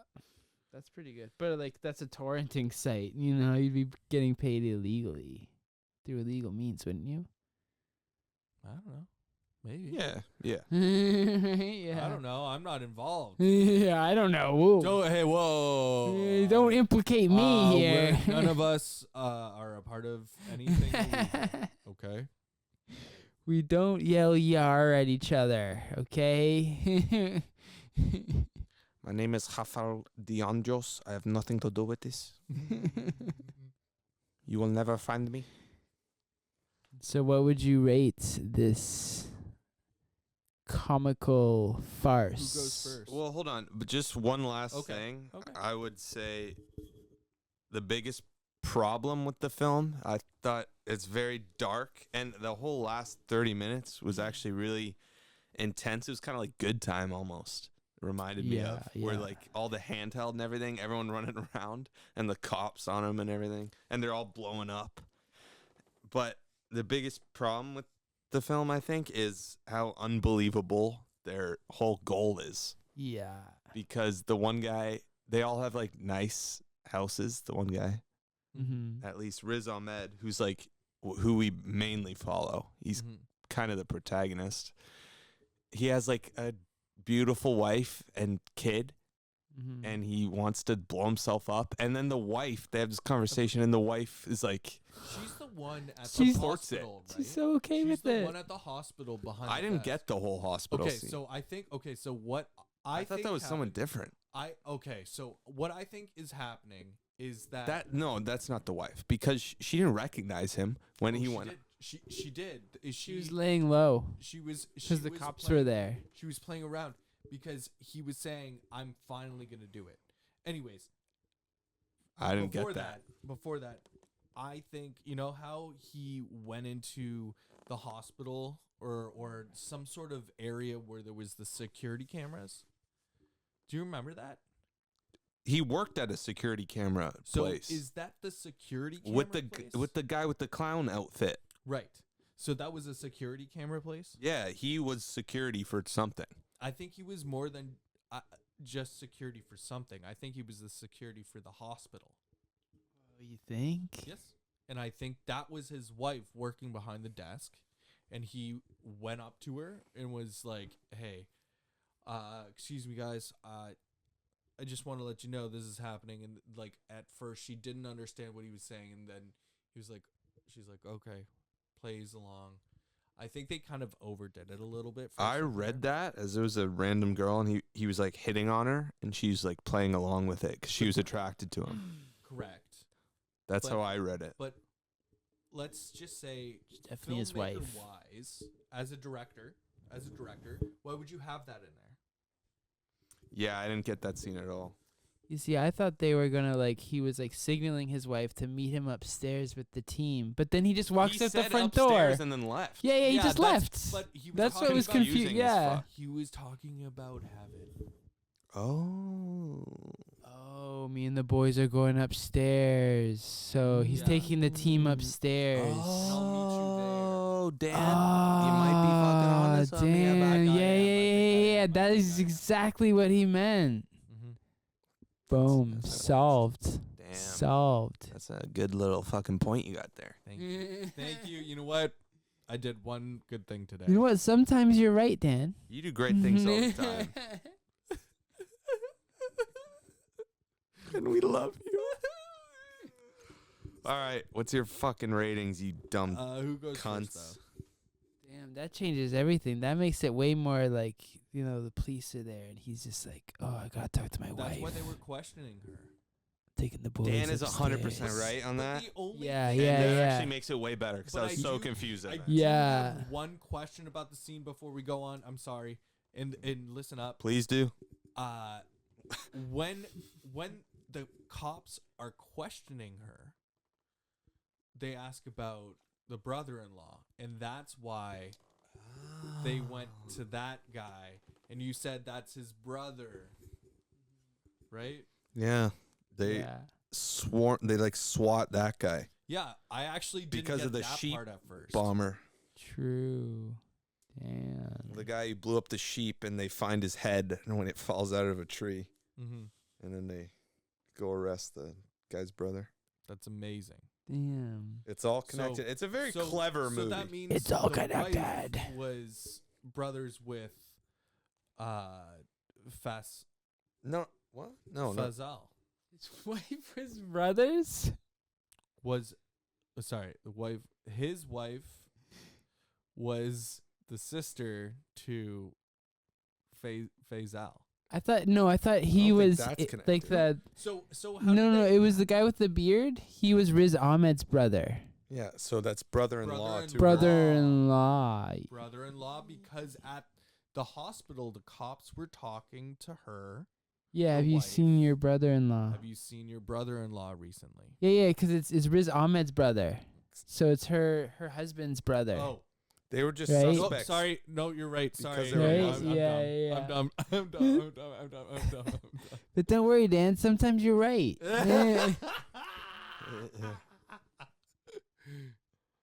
B: That's pretty good. But like that's a torrenting site. You know, you'd be getting paid illegally. Through illegal means, wouldn't you?
A: I don't know. Maybe.
C: Yeah.
B: Yeah.
A: I don't know. I'm not involved.
B: Yeah, I don't know. Whoa.
A: Whoa.
B: Don't implicate me here.
A: None of us are a part of anything illegal. Okay.
B: We don't yell yar at each other, okay?
C: My name is Rafael Dianjos. I have nothing to do with this. You will never find me.
B: So what would you rate this comical farce?
A: Who goes first?
C: Well, hold on. But just one last
A: Okay.
C: thing.
A: Okay.
C: I would say the biggest problem with the film, I thought it's very dark. And the whole last 30 minutes was actually really intense. It was kind of like Good Time almost. It reminded me of. Where like all the handheld and everything, everyone running around and the cops on them and everything. And they're all blowing up. But the biggest problem with the film, I think, is how unbelievable their whole goal is.
B: Yeah.
C: Because the one guy, they all have like nice houses. The one guy,
B: Mm-hmm.
C: at least Riz Ahmed, who's like who we mainly follow. He's kind of the protagonist. He has like a beautiful wife and kid,
B: Mm-hmm.
C: and he wants to blow himself up. And then the wife, they have this conversation, and the wife is like,
A: She's the one at the
B: She's-
A: hospital, right?
B: She's so okay
A: She's
B: with
A: the
B: it.
A: one at the hospital behind.
C: I
A: the
C: didn't
A: desk.
C: get the whole hospital
A: Okay,
C: scene.
A: so I think. Okay, so what
C: I thought
A: think
C: that was someone
A: happened-
C: different.
A: So what I think is happening is that
C: No, that's not the wife, because she didn't recognize him when he
A: she
C: went.
A: Did, she did.
B: She was laying low
A: She was
B: because the
A: was
B: cops
A: playing-
B: were there.
A: She was playing around because he was saying, "I'm finally gonna do it." Anyways,
C: I didn't get that.
A: Before that, I think you know how he went into the hospital or some sort of area where there was the security cameras. Do you remember that?
C: He worked at a security camera
A: So
C: place
A: is that the security camera
C: with the
A: place?
C: with the guy with the clown outfit.
A: Right. So that was a security camera place?
C: Yeah, he was security for something.
A: I think he was more than just security for something. I think he was the security for the hospital.
B: Oh, you think?
A: Yes. And I think that was his wife working behind the desk. And he went up to her and was like, "Hey, excuse me, guys. I just want to let you know this is happening." And like at first she didn't understand what he was saying. And then she's like, "Okay, plays along." I think they kind of overdid it a little bit.
C: I read that as it was a random girl, and he was like hitting on her, and she's like playing along with it because she was attracted to him.
A: Correct.
C: That's
A: But-
C: how I read it.
A: But let's just say,
B: Definitely his wife.
A: filmmaker-wise, as a director, why would you have that in there?
C: Yeah, I didn't get that scene at all.
B: You see, I thought they were gonna he was signaling his wife to meet him upstairs with the team, but then he just walks
C: He
B: out the
C: said
B: front door.
C: upstairs and then left.
B: Yeah, he just
A: that's-
B: left.
A: But he was
B: That's what
A: talking
B: was
A: about-
B: confusing.
C: confusing as
B: Yeah.
C: fuck.
A: He was talking about heaven.
C: Oh.
B: Oh, me and the boys are going upstairs. So he's
A: Yeah.
B: taking the team upstairs.
C: Oh, Dan, you might be fucking on to something.
B: damn.
C: about
B: Yeah,
C: that.
B: yeah, yeah, yeah.
A: might
B: That
A: be
B: is
A: that.
B: exactly what he meant.
A: Mm-hmm.
B: Boom.
C: that's-
B: Solved.
C: Damn.
B: Solved.
C: That's a good little fucking point you got there.
A: Thank you. Thank you. You know what? I did one good thing today.
B: You know what? Sometimes you're right, Dan.
C: You do great things all the time. And we love you. All right, what's your fucking ratings, you dumb
A: Who goes first,
C: cunts?
A: though?
B: Damn, that changes everything. That makes it way more the police are there and he's just like, oh, I gotta talk to my
A: That's
B: wife.
A: why they were questioning her.
B: Taking the boys
C: Dan is
B: upstairs.
C: 100% right on
A: But
C: that.
A: the only
B: Yeah,
A: thing-
B: yeah,
C: And that
B: yeah.
C: actually makes it way better because
A: But
C: I was
A: I
C: so
A: do-
C: confused at
A: I
C: that.
A: do
B: Yeah.
A: have one question about the scene before we go on. I'm sorry. And listen up.
C: Please do.
A: When the cops are questioning her, they ask about the brother-in-law, and that's why they went to that guy. And you said that's his brother, right?
C: Yeah, they
B: Yeah.
C: SWAT that guy,
A: Yeah, I actually didn't
C: Because
A: get
C: of the
A: that
C: sheep
A: part at first.
C: bomber,
B: True. Damn.
C: the guy who blew up the sheep, and they find his head when it falls out of a tree,
A: Mm-hmm.
C: and then they go arrest the guy's brother.
A: That's amazing.
B: Damn.
C: It's all connected. It's a very clever
A: so
C: movie.
A: that means
B: It's all
A: the wife
B: connected.
A: was brothers with Fas
C: No, what? No.
A: Fazal.
B: His wife was brothers?
A: Was his wife was the sister to Faisal.
B: I thought he
C: don't think
B: was
C: that's
B: like
C: connected.
B: the
A: So how
B: no, it was the guy with the beard. He was Riz Ahmed's brother.
C: Yeah, so that's brother-in-law to her.
B: Brother-in-law.
A: Brother-in-law, because at the hospital the cops were talking to her.
B: Yeah,
A: Her
B: have you
A: wife.
B: seen your brother-in-law?
A: Have you seen your brother-in-law recently?
B: Yeah, because it's Riz Ahmed's brother. So it's her husband's brother.
A: Oh,
C: They were just
B: Right?
A: oh,
C: suspects.
A: sorry. No, you're right. Sorry.
C: Because they were
B: Right?
C: Muslim.
B: Yeah.
A: I'm dumb. I'm dumb.
B: But don't worry, Dan. Sometimes you're right. Yeah.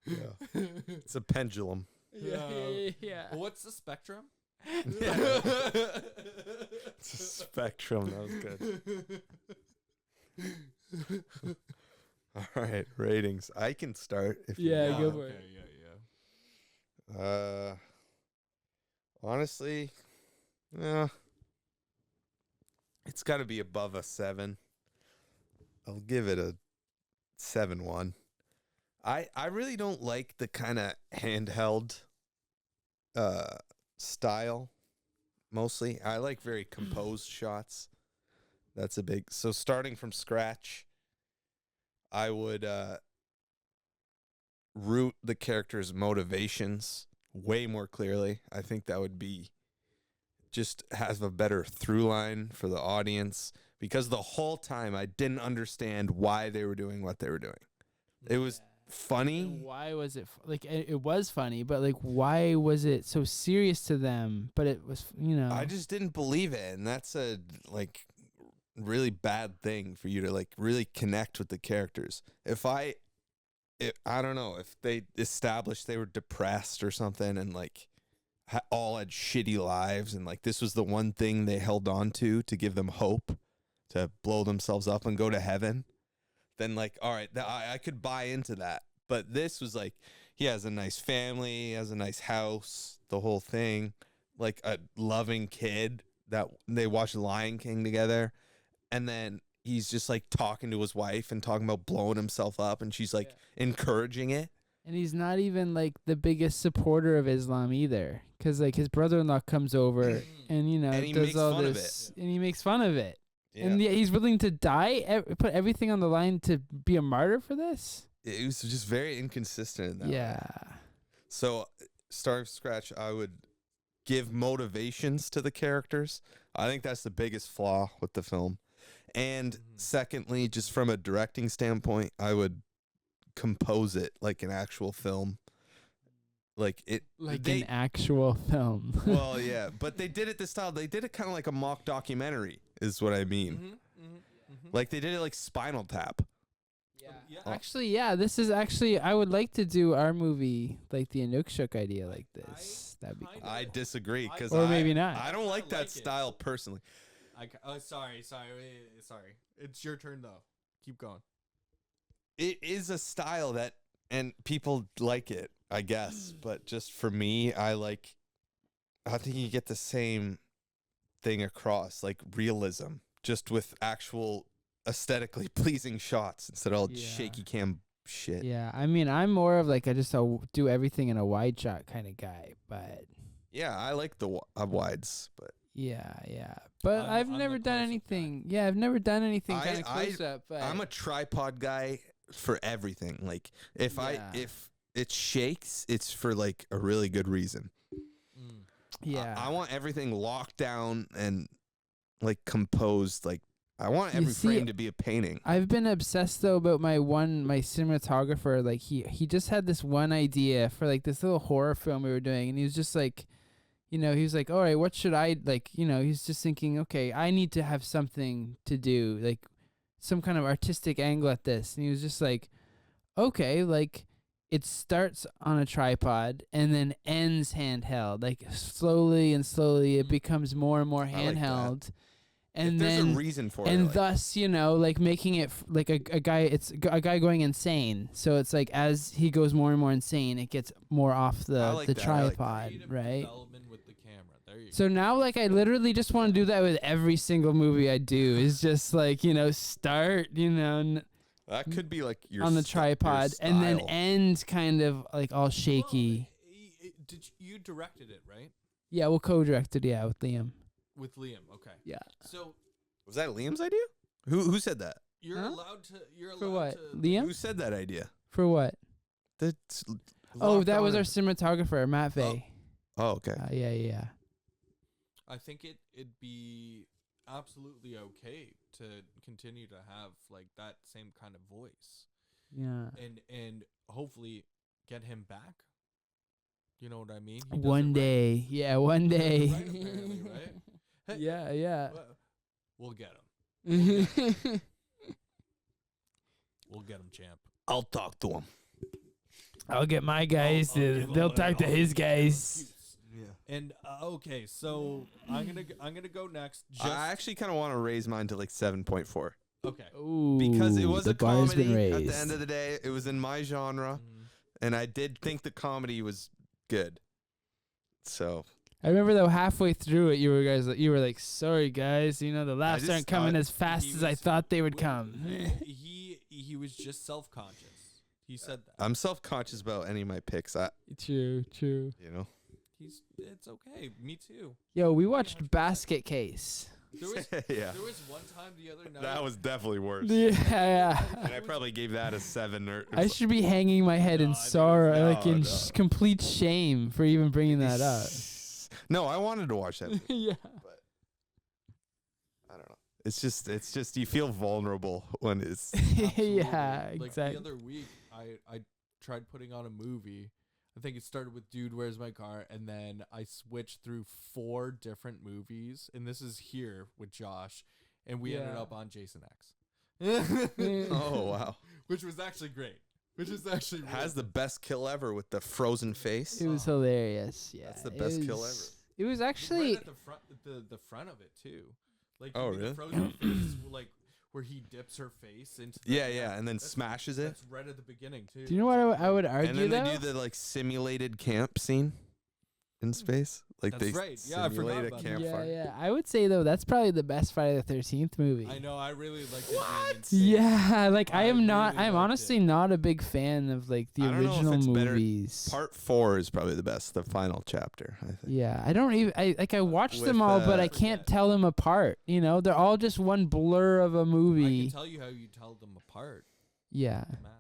C: Yeah. It's a pendulum.
B: Yeah.
A: What's the spectrum?
C: It's a spectrum. That was good. All right, ratings. I can start if
B: Yeah,
C: you
B: go
C: want.
B: for it.
A: Yeah.
C: Honestly, yeah, it's got to be above a 7. I'll give it a 7.1. I really don't like the kind of handheld style. Mostly, I like very composed shots. That's a big. So starting from scratch, I would root the characters' motivations way more clearly. I think that would be just has a better through line for the audience, because the whole time I didn't understand why they were doing what they were doing. It was funny.
B: And why was it it was funny, but like why was it so serious to them? But it was,
C: I just didn't believe it, and that's a really bad thing for you to like really connect with the characters. I don't know if they established they were depressed or something and like all had shitty lives, and like this was the one thing they held on to give them hope to blow themselves up and go to heaven, then like, all right, I could buy into that. But this was like, he has a nice family, he has a nice house, the whole thing, like a loving kid that they watch Lion King together. And then he's just like talking to his wife and talking about blowing himself up, and she's like encouraging it.
B: And he's not even like the biggest supporter of Islam either, because like his brother-in-law comes over and
C: And he
B: does
C: makes
B: all
C: fun of
B: this, and he makes fun of it.
C: Yeah.
B: And yet he's willing to die, put everything on the line to be a martyr for this.
C: It was just very inconsistent in that way.
B: Yeah.
C: So starting from scratch, I would give motivations to the characters. I think that's the biggest flaw with the film. And secondly, just from a directing standpoint, I would compose it like an actual film. Like
B: an actual film.
C: Well, yeah, but they did it this style. They did it kind of like a mock documentary, is what I mean. Like they did it like Spinal Tap.
A: Yeah.
B: Actually, yeah, this is actually, I would like to do our movie, like the Inukshuk idea like this. That'd be cool.
C: I disagree, because
B: Or maybe not.
C: I don't like
A: I
C: that
A: like it.
C: style personally.
A: Sorry. It's your turn though. Keep going.
C: It is a style that, and people like it, I guess. But just for me, I think you get the same thing across, like realism, just with actual aesthetically pleasing shots instead of all shaky cam shit.
B: Yeah, I mean, I'm more of like do everything in a wide shot kind of guy, but
C: Yeah, I like the wides, but
B: yeah. But I've
A: I'm
B: never
A: the
B: done
A: close-up
B: anything. Yeah, I've never done anything kind of
C: I-
B: close up. But
C: I'm a tripod guy for everything. Like if
B: Yeah.
C: if it shakes, it's for like a really good reason.
B: yeah.
C: I want everything locked down and like composed. Like I want
B: You
C: every
B: see,
C: frame to be a painting.
B: I've been obsessed though about my cinematographer. Like he just had this one idea for like this little horror film we were doing, and he was just like, he was like, all right, what should I like? He's just thinking, okay, I need to have something to do, like some kind of artistic angle at this, and he was just like, okay, like it starts on a tripod and then ends handheld, like slowly it becomes more and more
C: I like that.
B: handheld. And
C: if there's
B: then
C: a reason for it.
B: and
C: like,
B: thus, like making it like a guy, it's a guy going insane. So it's like as he goes more and more insane, it gets more off
C: I
B: the
C: like that. I like that.
B: tripod, right?
A: Development with There you go.
B: So now, like, I literally just want to do that with every single movie I do. Is just like, start,
C: That could be like your
B: on the
C: your
B: tripod and then
C: style.
B: end kind of like all shaky.
A: Well, you directed it, right?
B: Yeah, we'll co-directed, with Liam.
A: With Liam, okay.
B: Yeah.
A: So
C: Was that Liam's idea? Who said that?
A: you're
B: Huh?
A: allowed to. You're allowed
B: For what?
A: to.
B: Liam?
C: Who said that idea?
B: For what?
C: That's
B: Oh, that was our cinematographer, Matt Vey.
C: Oh, okay.
B: Yeah.
A: I think it'd be absolutely okay to continue to have like that same kind of voice,
B: Yeah.
A: and hopefully get him back. You know what I mean? He does
B: One
A: it right.
B: day. Yeah, one
A: He does
B: day.
A: it right, apparently, right? Hey,
B: Yeah.
A: We'll get him. We'll get him, champ.
C: I'll talk to him.
B: I'll get my guys. They'll talk to his guys.
C: Yeah.
A: And okay, so I'm gonna go next.
C: I actually kind of want to raise mine to like 7.4
A: Okay.
B: Ooh,
C: because it was
B: the
C: a
B: bar's been
C: comedy. At
B: raised.
C: the end of the day, it was in my genre, and I did think the comedy was good. So
B: I remember though halfway through it, you were like, "Sorry guys, the laughs
C: just
B: aren't coming
C: thought
B: as fast
A: he
B: as I
A: was-
B: thought they would come."
A: He was just self-conscious. He said that.
C: I'm self-conscious about any of my picks.
B: True.
A: It's okay. Me too.
B: Yo, we watched Basket Case.
A: There was
C: Yeah.
A: there was one time the other night.
C: That was definitely worse.
B: Yeah.
C: And I probably gave that a 7 or.
B: I should be hanging my head
A: No,
B: in
A: I think it
B: sorrow,
C: was-
B: like in
C: no.
B: complete shame for even bringing that up.
C: No, I wanted to watch that.
B: Yeah.
C: I don't know. It's just you feel vulnerable when it's.
A: Absolutely.
B: Yeah,
A: Like
B: exactly.
A: the other week, I tried putting on a movie. I think it started with Dude, Where's My Car? And then I switched through 4 different movies. And this is here with Josh. And we ended
B: Yeah.
A: up on Jason X.
C: Oh wow!
A: Which was actually great. Which is actually
C: Has the best kill ever with the frozen face.
B: It was hilarious. Yeah,
C: That's the best kill ever.
B: It was
A: right
B: actually
A: at the front of it too. Like
C: Oh,
A: the
C: really?
A: frozen face, like where he dips her face into the
C: Yeah, and then
A: that's-
C: smashes it.
A: That's right at the beginning too.
B: Do you know what I would argue
C: And then
B: though?
C: they do the like simulated camp scene in space. Like
A: That's
C: they
A: right. Yeah, I forgot
C: simulate a
A: about that.
C: campfire.
B: Yeah. I would say though that's probably the best Friday the 13th movie.
A: I know. I really like it. What?
B: Yeah, like I am not.
A: really
B: I'm
A: liked
B: honestly
A: it.
B: not a big fan of like the
C: I don't know if
B: original
C: it's better-
B: movies.
C: Part 4 is probably the best. The final chapter, I think.
B: Yeah, I don't even. I watched them
C: With,
B: all, but I
A: Forget.
B: can't tell them apart. They're all just one blur of a
A: I
B: movie.
A: can tell you how you tell them apart.
B: Yeah,
A: The Mask.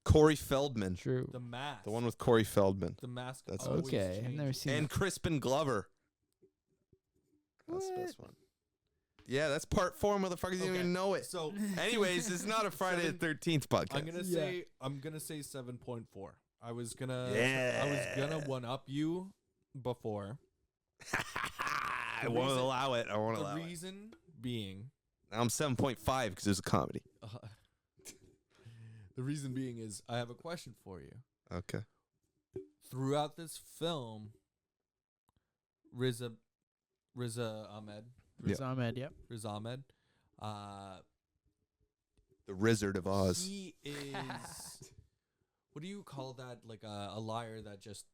C: Corey Feldman,
B: true.
A: The Mask.
C: the one with Corey Feldman,
A: The Mask.
C: That's
A: always
B: Okay, I've never
A: changes.
B: seen
C: and
B: it.
C: Crispin Glover. That's the
B: What?
C: best one. Yeah, that's part 4, motherfuckers. You don't
A: Okay.
C: even know it.
A: So
C: Anyways, it's not a Friday the 13th podcast.
A: I'm gonna say 7.4. I was gonna
C: Yeah.
A: one up you before.
C: I
A: The
C: won't
A: reason-
C: allow it. I won't
A: The
C: allow it.
A: reason being,
C: Now I'm 7.5 because it's a comedy.
A: the reason being is I have a question for you.
C: Okay.
A: Throughout this film, Riz Ahmed,
B: Riz Ahmed, yep.
A: Riz Ahmed,
C: The Wizard of Oz.
A: he is. What do you call that? Like a liar that just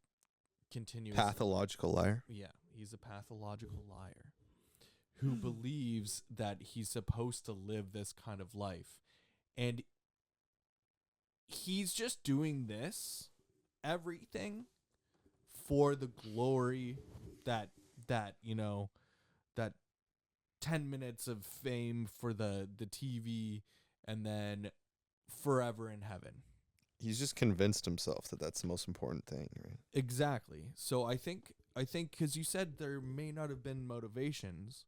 A: continues.
C: Pathological liar.
A: Yeah, he's a pathological liar who believes that he's supposed to live this kind of life. And he's just doing everything for the glory that 10 minutes of fame for the TV and then forever in heaven.
C: He's just convinced himself that that's the most important thing, right?
A: Exactly. So I think because you said there may not have been motivations,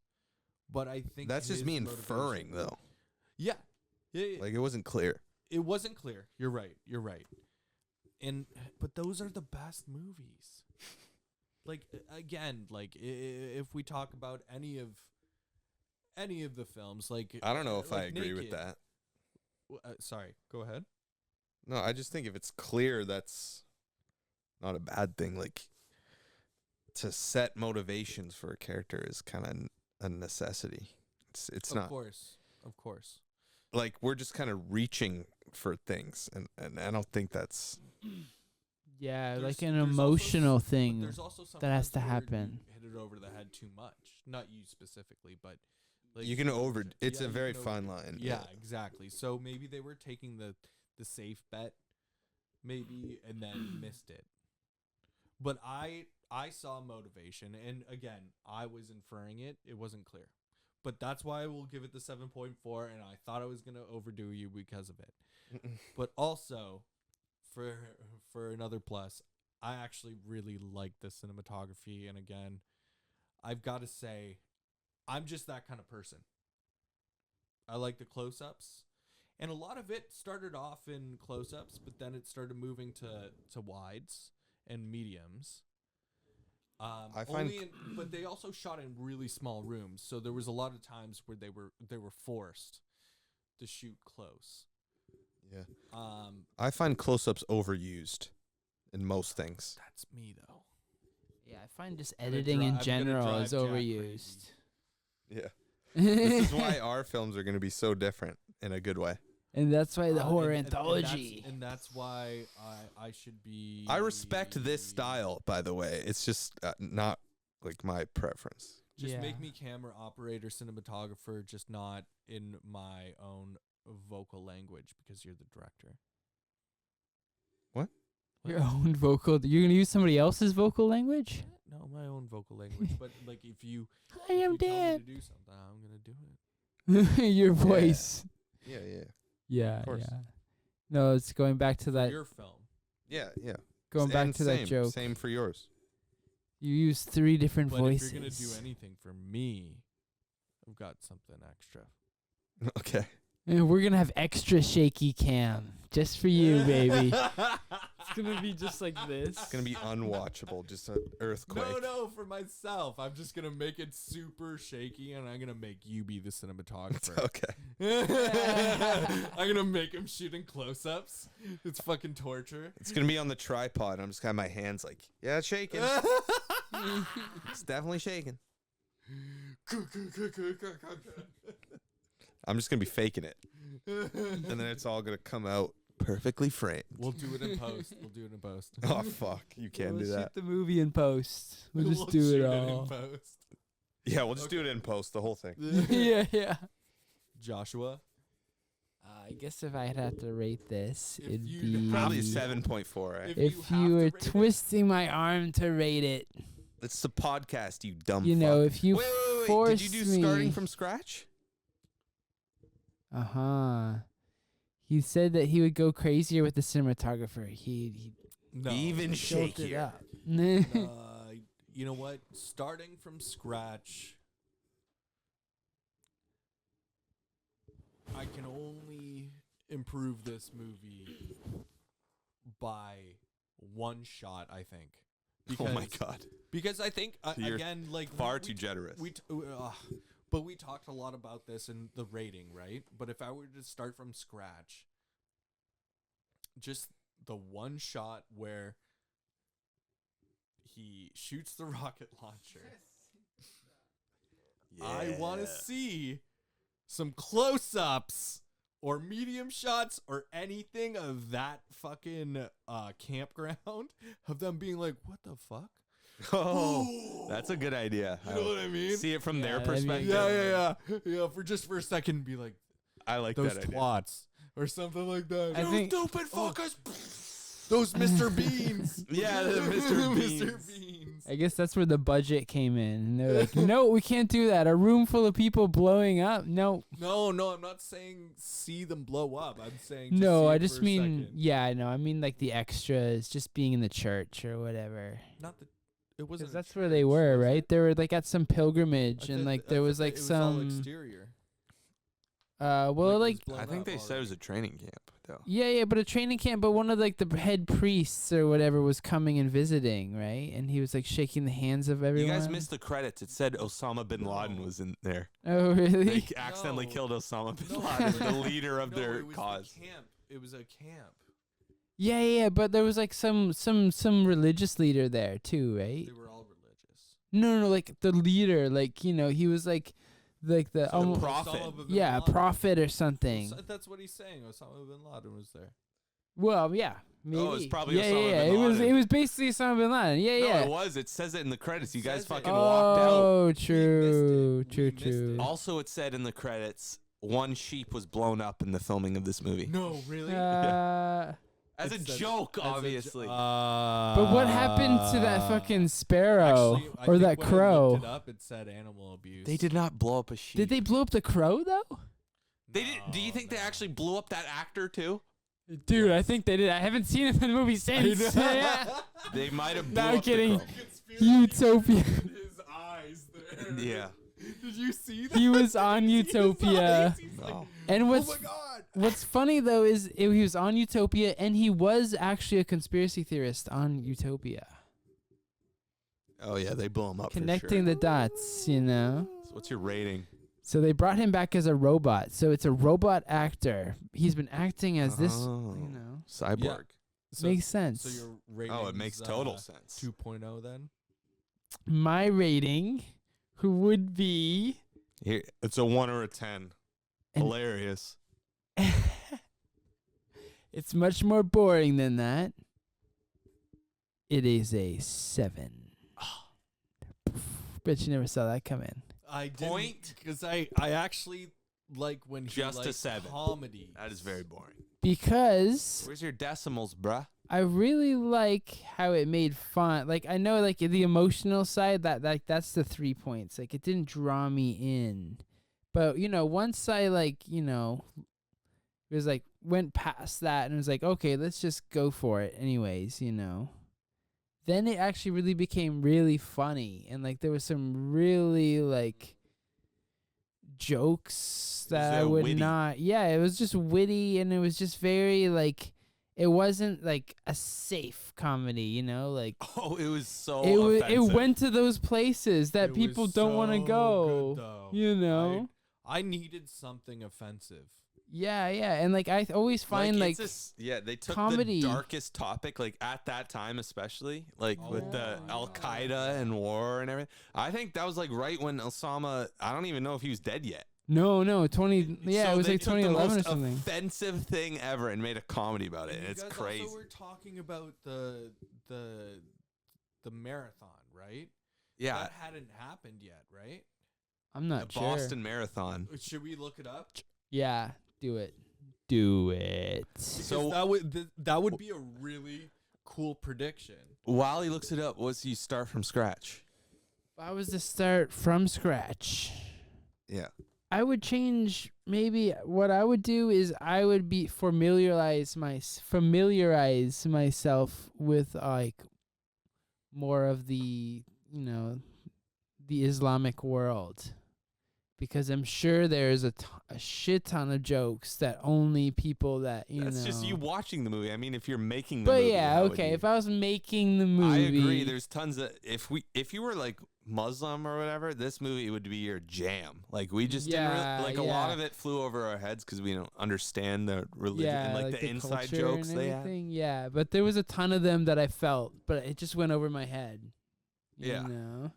A: but I think
C: That's just
A: his
C: me
A: motivation-
C: inferring, though.
A: Yeah.
C: Like, it wasn't clear.
A: It wasn't clear. You're right. But those are the best movies. Like again, like if we talk about any of the films, like
C: I don't know if I
A: like
C: agree with
A: Naked.
C: that.
A: Sorry, go ahead.
C: No, I just think if it's clear, that's not a bad thing. Like, to set motivations for a character is kind of a necessity. It's not.
A: Of course.
C: Like, we're just kind of reaching for things, and I don't think that's
B: Yeah, like
A: There's
B: an
A: also
B: emotional
A: but
B: thing
A: there's also
B: that has
A: sometimes
B: to
A: where
B: happen.
A: You hit it over the head too much. Not you specifically, but like
C: You can it's
A: yeah,
C: a
A: you
C: very
A: can
C: fine
A: over-
C: line.
A: Yeah, exactly. So maybe they were taking the safe bet, maybe, and then missed it. But I saw motivation, and again, I was inferring it. It wasn't clear, but that's why I will give it the 7.4. And I thought I was gonna overdo you because of it. But also, for another plus, I actually really like the cinematography, and again, I've got to say, I'm just that kind of person. I like the close-ups, and a lot of it started off in close-ups, but then it started moving to wides and mediums.
C: I find,
A: But they also shot in really small rooms, so there was a lot of times where they were forced to shoot close.
C: yeah. I find close-ups overused in most things.
A: That's me though.
B: Yeah, I find just
A: Gonna
B: editing
A: dri-
B: in
A: I'm gonna
B: general
A: drive
B: is
A: Jack
B: overused.
C: Yeah. This is why our films are going to be so different in a good way.
B: And that's why the horror
A: and
B: anthology.
A: and that's why I should be.
C: I respect this style, by the way. It's just not like my preference.
A: Just make me camera operator, cinematographer, just not in my own vocal language because you're the director.
C: What?
B: Your own vocal. You're gonna use somebody else's vocal language?
A: No, my own vocal language. But like, if you,
B: I am
A: if you tell me
B: dead.
A: to do something, I'm gonna do it.
B: Your voice.
C: Yeah, yeah.
B: Yeah,
C: course.
B: yeah. No, it's going back to that.
A: Your film.
C: Yeah, yeah.
B: Going back
C: And
B: to
C: same,
B: that joke.
C: Same for yours.
B: You use 3 different
A: But
B: voices.
A: if you're gonna do anything for me, I've got something extra.
C: Okay.
B: And we're gonna have extra shaky cam just for you, baby. It's gonna be just like this.
C: It's going to be unwatchable, just an earthquake.
A: No, for myself. I'm just gonna make it super shaky, and I'm gonna make you be the cinematographer.
C: Okay.
A: I'm gonna make him shooting close-ups. It's fucking torture.
C: It's going to be on the tripod. I'm just going to have my hands like, yeah, it's shaking. It's definitely shaking. I'm just going to be faking it. And then it's all going to come out perfectly framed.
A: We'll do it in post.
C: Oh, fuck. You can't do
B: We'll
C: that.
B: shoot the movie in post. We'll just do
A: shoot
B: it
A: in
B: all.
A: post.
C: Yeah, we'll just do it in post, the whole thing.
B: Yeah.
A: Joshua.
B: I guess if I'd have to rate this,
A: If
B: it'd
A: you
B: be
C: Probably a 7.4, right?
A: If
B: if
A: you
B: you
A: have
B: were
A: to rate it-
B: twisting my arm to rate it.
C: It's the podcast, you dumb
B: You
C: fuck.
B: know, if you
C: Wait.
B: force
C: Did you do
B: me,
C: starting from scratch?
B: He said that he would go crazier with the cinematographer. He
A: No.
C: Even
B: built it
C: shakier.
B: up.
A: You know what? Starting from scratch, I can only improve this movie by one shot, I think.
C: Oh my God.
A: Because I think,
C: You're
A: again, like...
C: Far too generous.
A: But we talked a lot about this in the rating, right? But if I were to start from scratch, just the one shot where he shoots the rocket launcher. I want to see some close-ups or medium shots or anything of that fucking campground of them being like, what the fuck?
C: Oh, that's a good idea.
A: You know what I mean?
C: See it from their
B: that'd be
C: perspective.
A: Yeah, for a second, be like,
C: I like
A: those
C: that idea.
A: twats or something like that.
B: I think-
A: stupid fuckers. Those Mr. Beans.
C: Yeah, the Mr. Beans.
A: Mr. Beans.
B: I guess that's where the budget came in. And they're like, no, we can't do that. A room full of people blowing up. No.
A: No, I'm not saying see them blow up. I'm saying just
B: No,
A: see
B: I
A: it
B: just
A: for a
B: mean,
A: second.
B: yeah, I know. I mean, like the extras, just being in the church or whatever.
A: Not that it wasn't.
B: Because
A: a
B: that's where they
A: church,
B: were,
A: was
B: right?
A: it?
B: They were like at some pilgrimage,
A: I
B: and
A: thought-
B: like
A: I
B: there
A: thought
B: was
A: that
B: like
A: it was all
B: some.
A: exterior.
B: Well,
A: Like, it
B: like
A: was blown
C: I think
A: up
C: they said it was a
A: already.
C: training camp, though.
B: yeah, but a training camp. But one of like the head priests or whatever was coming and visiting, right? And he was like shaking the hands of everyone.
C: You guys missed the credits. It said Osama bin Laden
A: No.
C: was in there.
B: Oh, really?
C: They accidentally
A: No.
C: killed Osama bin
A: No,
C: Laden,
A: it was-
C: the leader of
A: No,
C: their
A: it was
C: cause.
A: The camp. It was a camp.
B: Yeah, but there was like some religious leader there too, right?
A: They were all religious.
B: No, like the leader, like he was like the
C: So prophet.
A: Osama bin
B: yeah, a
A: Laden.
B: prophet or something.
A: That's what he's saying. Osama bin Laden was there.
B: Well, yeah, Maybe.
C: Oh, it's probably
B: yeah,
C: Osama
B: yeah.
C: bin Laden.
B: It was basically Osama bin Laden. Yeah,
C: No,
B: yeah.
C: it was. It says it in the credits. You guys fucking
B: Oh,
C: walked out.
B: true,
A: We
B: true,
A: missed
B: true.
A: it.
C: Also, it said in the credits, one sheep was blown up in the filming of this movie.
A: No, really?
C: As a
A: It said-
C: joke,
A: as a jo-
C: obviously.
B: But what happened to that fucking sparrow
A: Actually, I
B: or
A: think
B: that
A: when I
B: crow?
A: looked it up, it said animal abuse.
C: They did not blow up a sheep.
B: Did they blow up the crow though?
C: They did. Do you think they actually blew up that actor too?
B: Dude, I think they did. I haven't seen him in the movie since. Yeah.
C: They might have.
B: No,
C: blew
B: I'm
C: up the
B: kidding.
C: crow.
B: Utopia.
A: His eyes there.
C: Yeah.
A: Did you see that?
B: He was on Utopia.
C: No.
B: And
A: Oh my god.
B: what's funny though is he was on Utopia and he was actually a conspiracy theorist on Utopia.
C: Oh yeah, they blew him up.
B: Connecting
C: for sure.
B: the dots, you know.
C: So what's your rating?
B: So they brought him back as a robot. So it's a robot actor. He's been acting as this,
C: Oh.
B: you know.
C: Cyborg.
A: So,
B: Makes sense.
A: so your rating?
C: Oh, it makes total sense.
A: 2.0 then.
B: My rating would be
C: Here, it's a 1 or a 10.
B: And-
C: Hilarious.
B: it's much more boring than that. It is a 7. Bet you never saw that come in.
A: I didn't
C: Point?
A: because I actually like when he
C: Just a
A: likes
C: 7.
A: comedy.
C: That is very boring.
B: Because
C: Where's your decimals, bruh?
B: I really like how it made fun. Like I know, like the emotional side, that's the 3 points. Like it didn't draw me in, but you know, once I it was like went past that and was like, okay, let's just go for it, anyways. You know, then it actually really became really funny, and like there was some really like jokes that I would
C: witty.
B: not. Yeah, it was just witty, and it was just very like. It wasn't like a safe comedy, you know, like
C: Oh, it was so
B: it
C: offensive.
B: went to those places that
A: It
B: people
A: was
B: don't want to
A: so
B: go.
A: good, though.
B: You know?
A: I needed something offensive.
B: Yeah, yeah. And like I always find like
C: it's yeah, they took
B: comedy.
C: the darkest topic, like at that time especially, like with the
A: Oh.
C: Al Qaeda and war and everything. I think that was like right when Osama. I don't even know if he was dead yet.
B: no, 20 yeah,
C: So
B: it was
C: they
B: like
C: took the
B: 2011 or
C: most
B: something.
C: offensive thing ever and made a comedy about it.
A: And
C: And it's
A: you guys
C: crazy.
A: Also, we're talking about the marathon, right?
C: Yeah,
A: That hadn't happened yet, right?
B: I'm
C: the
B: not sure.
C: Boston Marathon.
A: Should we look it up?
B: Yeah, do it. Do it.
A: So that would be a really cool prediction.
C: While he looks it up, was he start from scratch?
B: If I was to start from scratch,
C: Yeah.
B: I would change. Maybe what I would do is I would be familiarize myself with like more of the the Islamic world, because I'm sure there's a shit ton of jokes that only people that
C: That's just you watching the movie. I mean, if you're making the
B: But
C: movie,
B: yeah,
C: how would
B: okay.
C: you-
B: If I was making the movie,
C: I agree. There's tons of if you were like Muslim or whatever, this movie would be your jam. Like we just didn't
B: Yeah,
C: really, like a lot
B: yeah.
C: of it flew over our heads because we don't understand the religion
B: yeah,
C: and like the inside
B: culture
C: jokes
B: and
C: they had.
B: everything. Yeah, but there was a ton of them that I felt, but it just went over my head. You
C: Yeah.
B: know?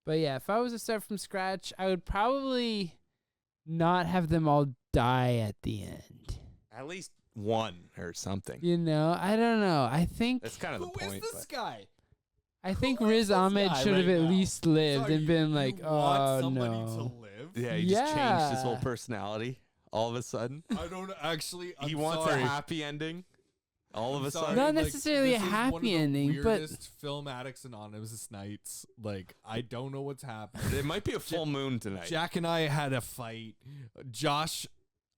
B: But yeah, if I was to start from scratch, I would probably not have them all die at the end.
C: At least one or something.
B: You know, I don't know. I think
C: That's kind of the
A: Who is
C: point.
A: this guy?
B: Riz
A: this
B: Ahmed
A: guy
B: should have
A: right
B: at
A: now?
B: least lived
A: Sorry,
B: and been
A: you
B: like,
A: want
B: oh
A: somebody
B: no.
A: to live?
C: Yeah, he just changed his whole
B: Yeah.
C: personality all of a sudden.
A: I don't actually.
C: He
A: I'm
C: wants
A: sorry.
C: a happy ending. All of
A: I'm
C: a
A: sorry,
C: sudden.
B: Not
A: like,
B: necessarily
A: this
B: a
A: is
B: happy
A: one of the
B: ending, but-
A: weirdest Film Addicts Anonymous nights. Like, I don't know what's happening.
C: It might be a full moon tonight.
A: Jack and I had a fight. Josh,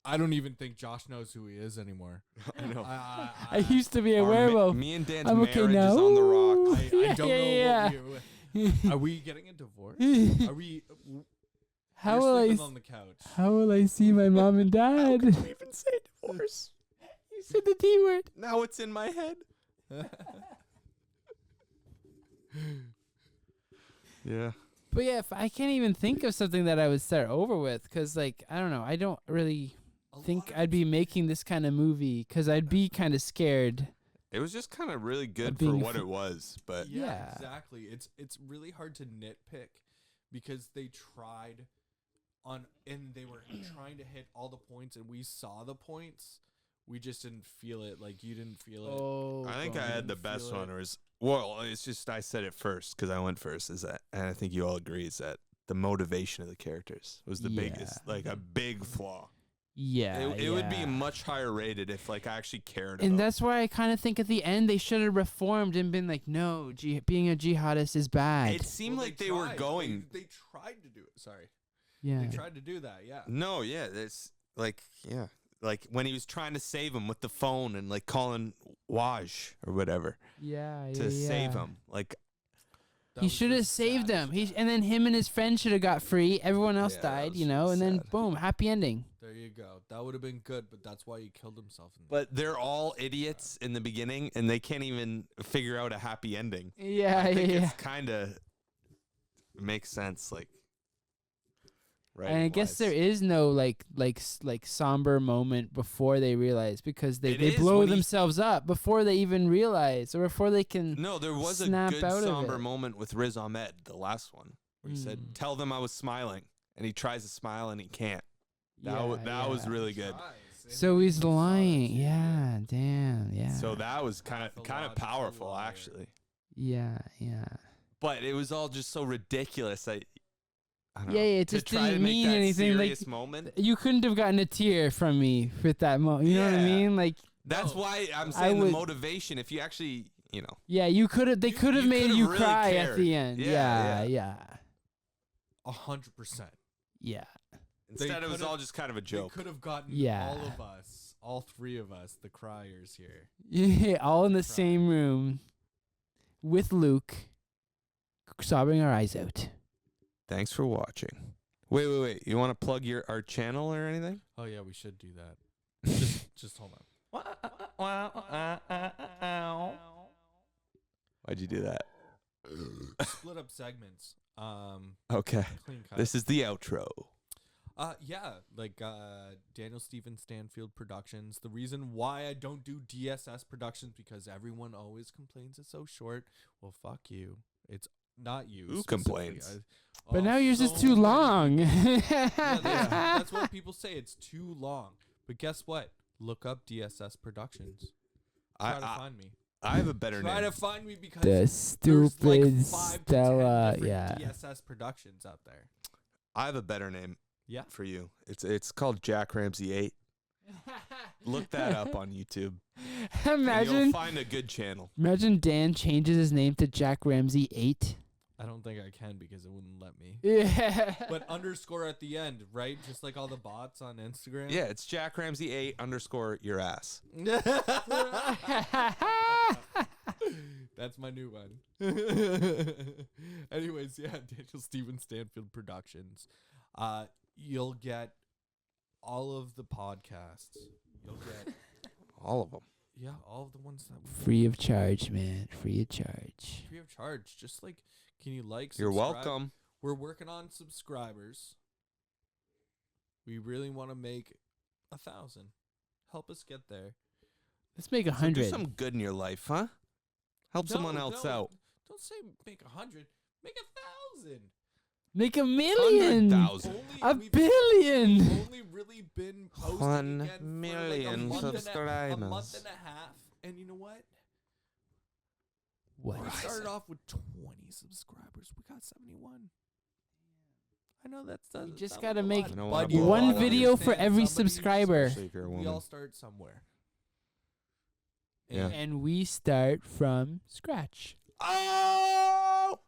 A: I don't even think Josh knows who he is anymore.
C: I know.
B: I used to be a
C: Our
B: werewolf.
C: me and Dan's
B: I'm
C: marriage
B: okay now.
C: is on the rocks.
A: I
B: Yeah,
A: don't
B: yeah,
A: know. Are we getting a divorce? Are we?
B: How
A: you're
B: will I?
A: sleeping on the couch.
B: How will I see my mom and dad?
C: How could we even say divorce?
B: You said the T word.
C: Now it's in my head. Yeah.
B: But yeah, if I can't even think of something that I would start over with, because like I don't know, I don't really think I'd be making this kind of movie, because I'd be kind of scared.
C: It was just kind of really good for
B: being
C: what it was, but
A: Yeah,
B: Yeah.
A: exactly. It's really hard to nitpick because they tried and they were trying to hit all the points, and we saw the points We just didn't feel it. Like you didn't feel it.
B: Oh,
C: I think I had the best
A: feel
C: one.
A: it.
C: Was well, it's just I said it first because I went first. Is that, and I think you all agree is that the motivation of the characters was the biggest, like a big flaw.
B: Yeah,
C: It would be much higher rated if like I actually cared.
B: And
C: about
B: that's why I kind of think at the end they should have reformed and been like, no, being a jihadist is bad.
C: It seemed like they were going.
A: They tried to do it. Sorry.
B: Yeah.
A: They tried to do that. Yeah.
C: No, yeah, it's like like when he was trying to save him with the phone and like calling Waj or whatever to save him. Like
B: he should have saved them. And then him and his friend should have got free. Everyone else died, you know, and then boom, happy ending.
A: There you go. That would have been good, but that's why he killed himself.
C: But they're all idiots in the beginning, and they can't even figure out a happy ending.
B: Yeah,
C: I think it's kind of makes sense, like. Right.
B: And I guess there is no like somber moment before they realize, because they blow themselves up before they even realize, or before they can.
C: No, there was a
B: snap
C: good
B: out of
C: somber
B: it.
C: moment with Riz Ahmed, the last one, where he said, "Tell them I was smiling," and he tries to smile and he can't. That was really good.
B: So he's lying. Yeah, damn. Yeah.
C: So that was kind of powerful, actually.
B: Yeah.
C: But it was all just so ridiculous. I don't know.
B: Yeah, it
C: to
B: just
C: try
B: didn't
C: to make
B: mean
C: that
B: anything.
C: serious
B: Like
C: moment.
B: you couldn't have gotten a tear from me with that moment. You know what I mean? Like
C: that's why I'm saying the motivation. If you actually, you know.
B: Yeah, you could have. They could have made you
C: really
B: cry
C: cared.
B: at the end. Yeah.
A: 100%.
B: Yeah.
C: Instead, it was all just kind of a joke.
A: They could have gotten all of us, all three of us, the criers here.
B: Yeah, all in the same room with Luke, sobbing our eyes out.
C: Thanks for watching. Wait. You want to plug our channel or anything?
A: Oh yeah, we should do that. just hold on.
C: Why'd you do that?
A: Split up segments.
C: Okay.
A: Clean cut.
C: This is the outro.
A: Daniel Stephen Stanfield Productions. The reason why I don't do DSS Productions because everyone always complains it's so short. Well, fuck you. It's not you.
C: Who complains?
B: But now yours is too long.
A: That's what people say. It's too long. But guess what? Look up DSS Productions. Try to find me.
C: I have a better name.
A: Try to find me because
B: the stupid
A: there's like 5 to 10
B: Stella.
A: different
B: Yeah.
A: DSS Productions out there.
C: I have a better name.
A: Yeah.
C: For you. It's called Jack Ramsey 8. Look that up on YouTube. And you'll find a good channel.
B: Imagine Dan changes his name to Jack Ramsey 8.
A: I don't think I can because it wouldn't let me.
B: Yeah.
A: But underscore at the end, right? Just like all the bots on Instagram.
C: Yeah, it's Jack Ramsey 8 _ your ass.
A: That's my new one. Anyways, yeah, Daniel Stephen Stanfield Productions. You'll get all of the podcasts. You'll get
C: all of them.
A: Yeah, all of the ones that
B: free of charge, man. Free of charge.
A: Free of charge. Just like, can you subscribe?
C: You're welcome.
A: We're working on subscribers. We really want to make 1,000. Help us get there.
B: Let's make 100.
C: So do some good in your life, huh? Help someone else out.
A: Don't say make 100. Make 1,000.
B: Make 1,000,000.
C: 100,000.
B: A billion.
A: We've only really been posting
C: 1
A: again
C: million
A: for like a
C: subscribers.
A: month and a half. And you know what?
B: What?
A: We started off with 20 subscribers. We got 71. I know that's
B: You just gotta make
C: one
B: video for every subscriber.
A: We all start somewhere.
C: Yeah.
B: And we start from scratch.
C: Oh!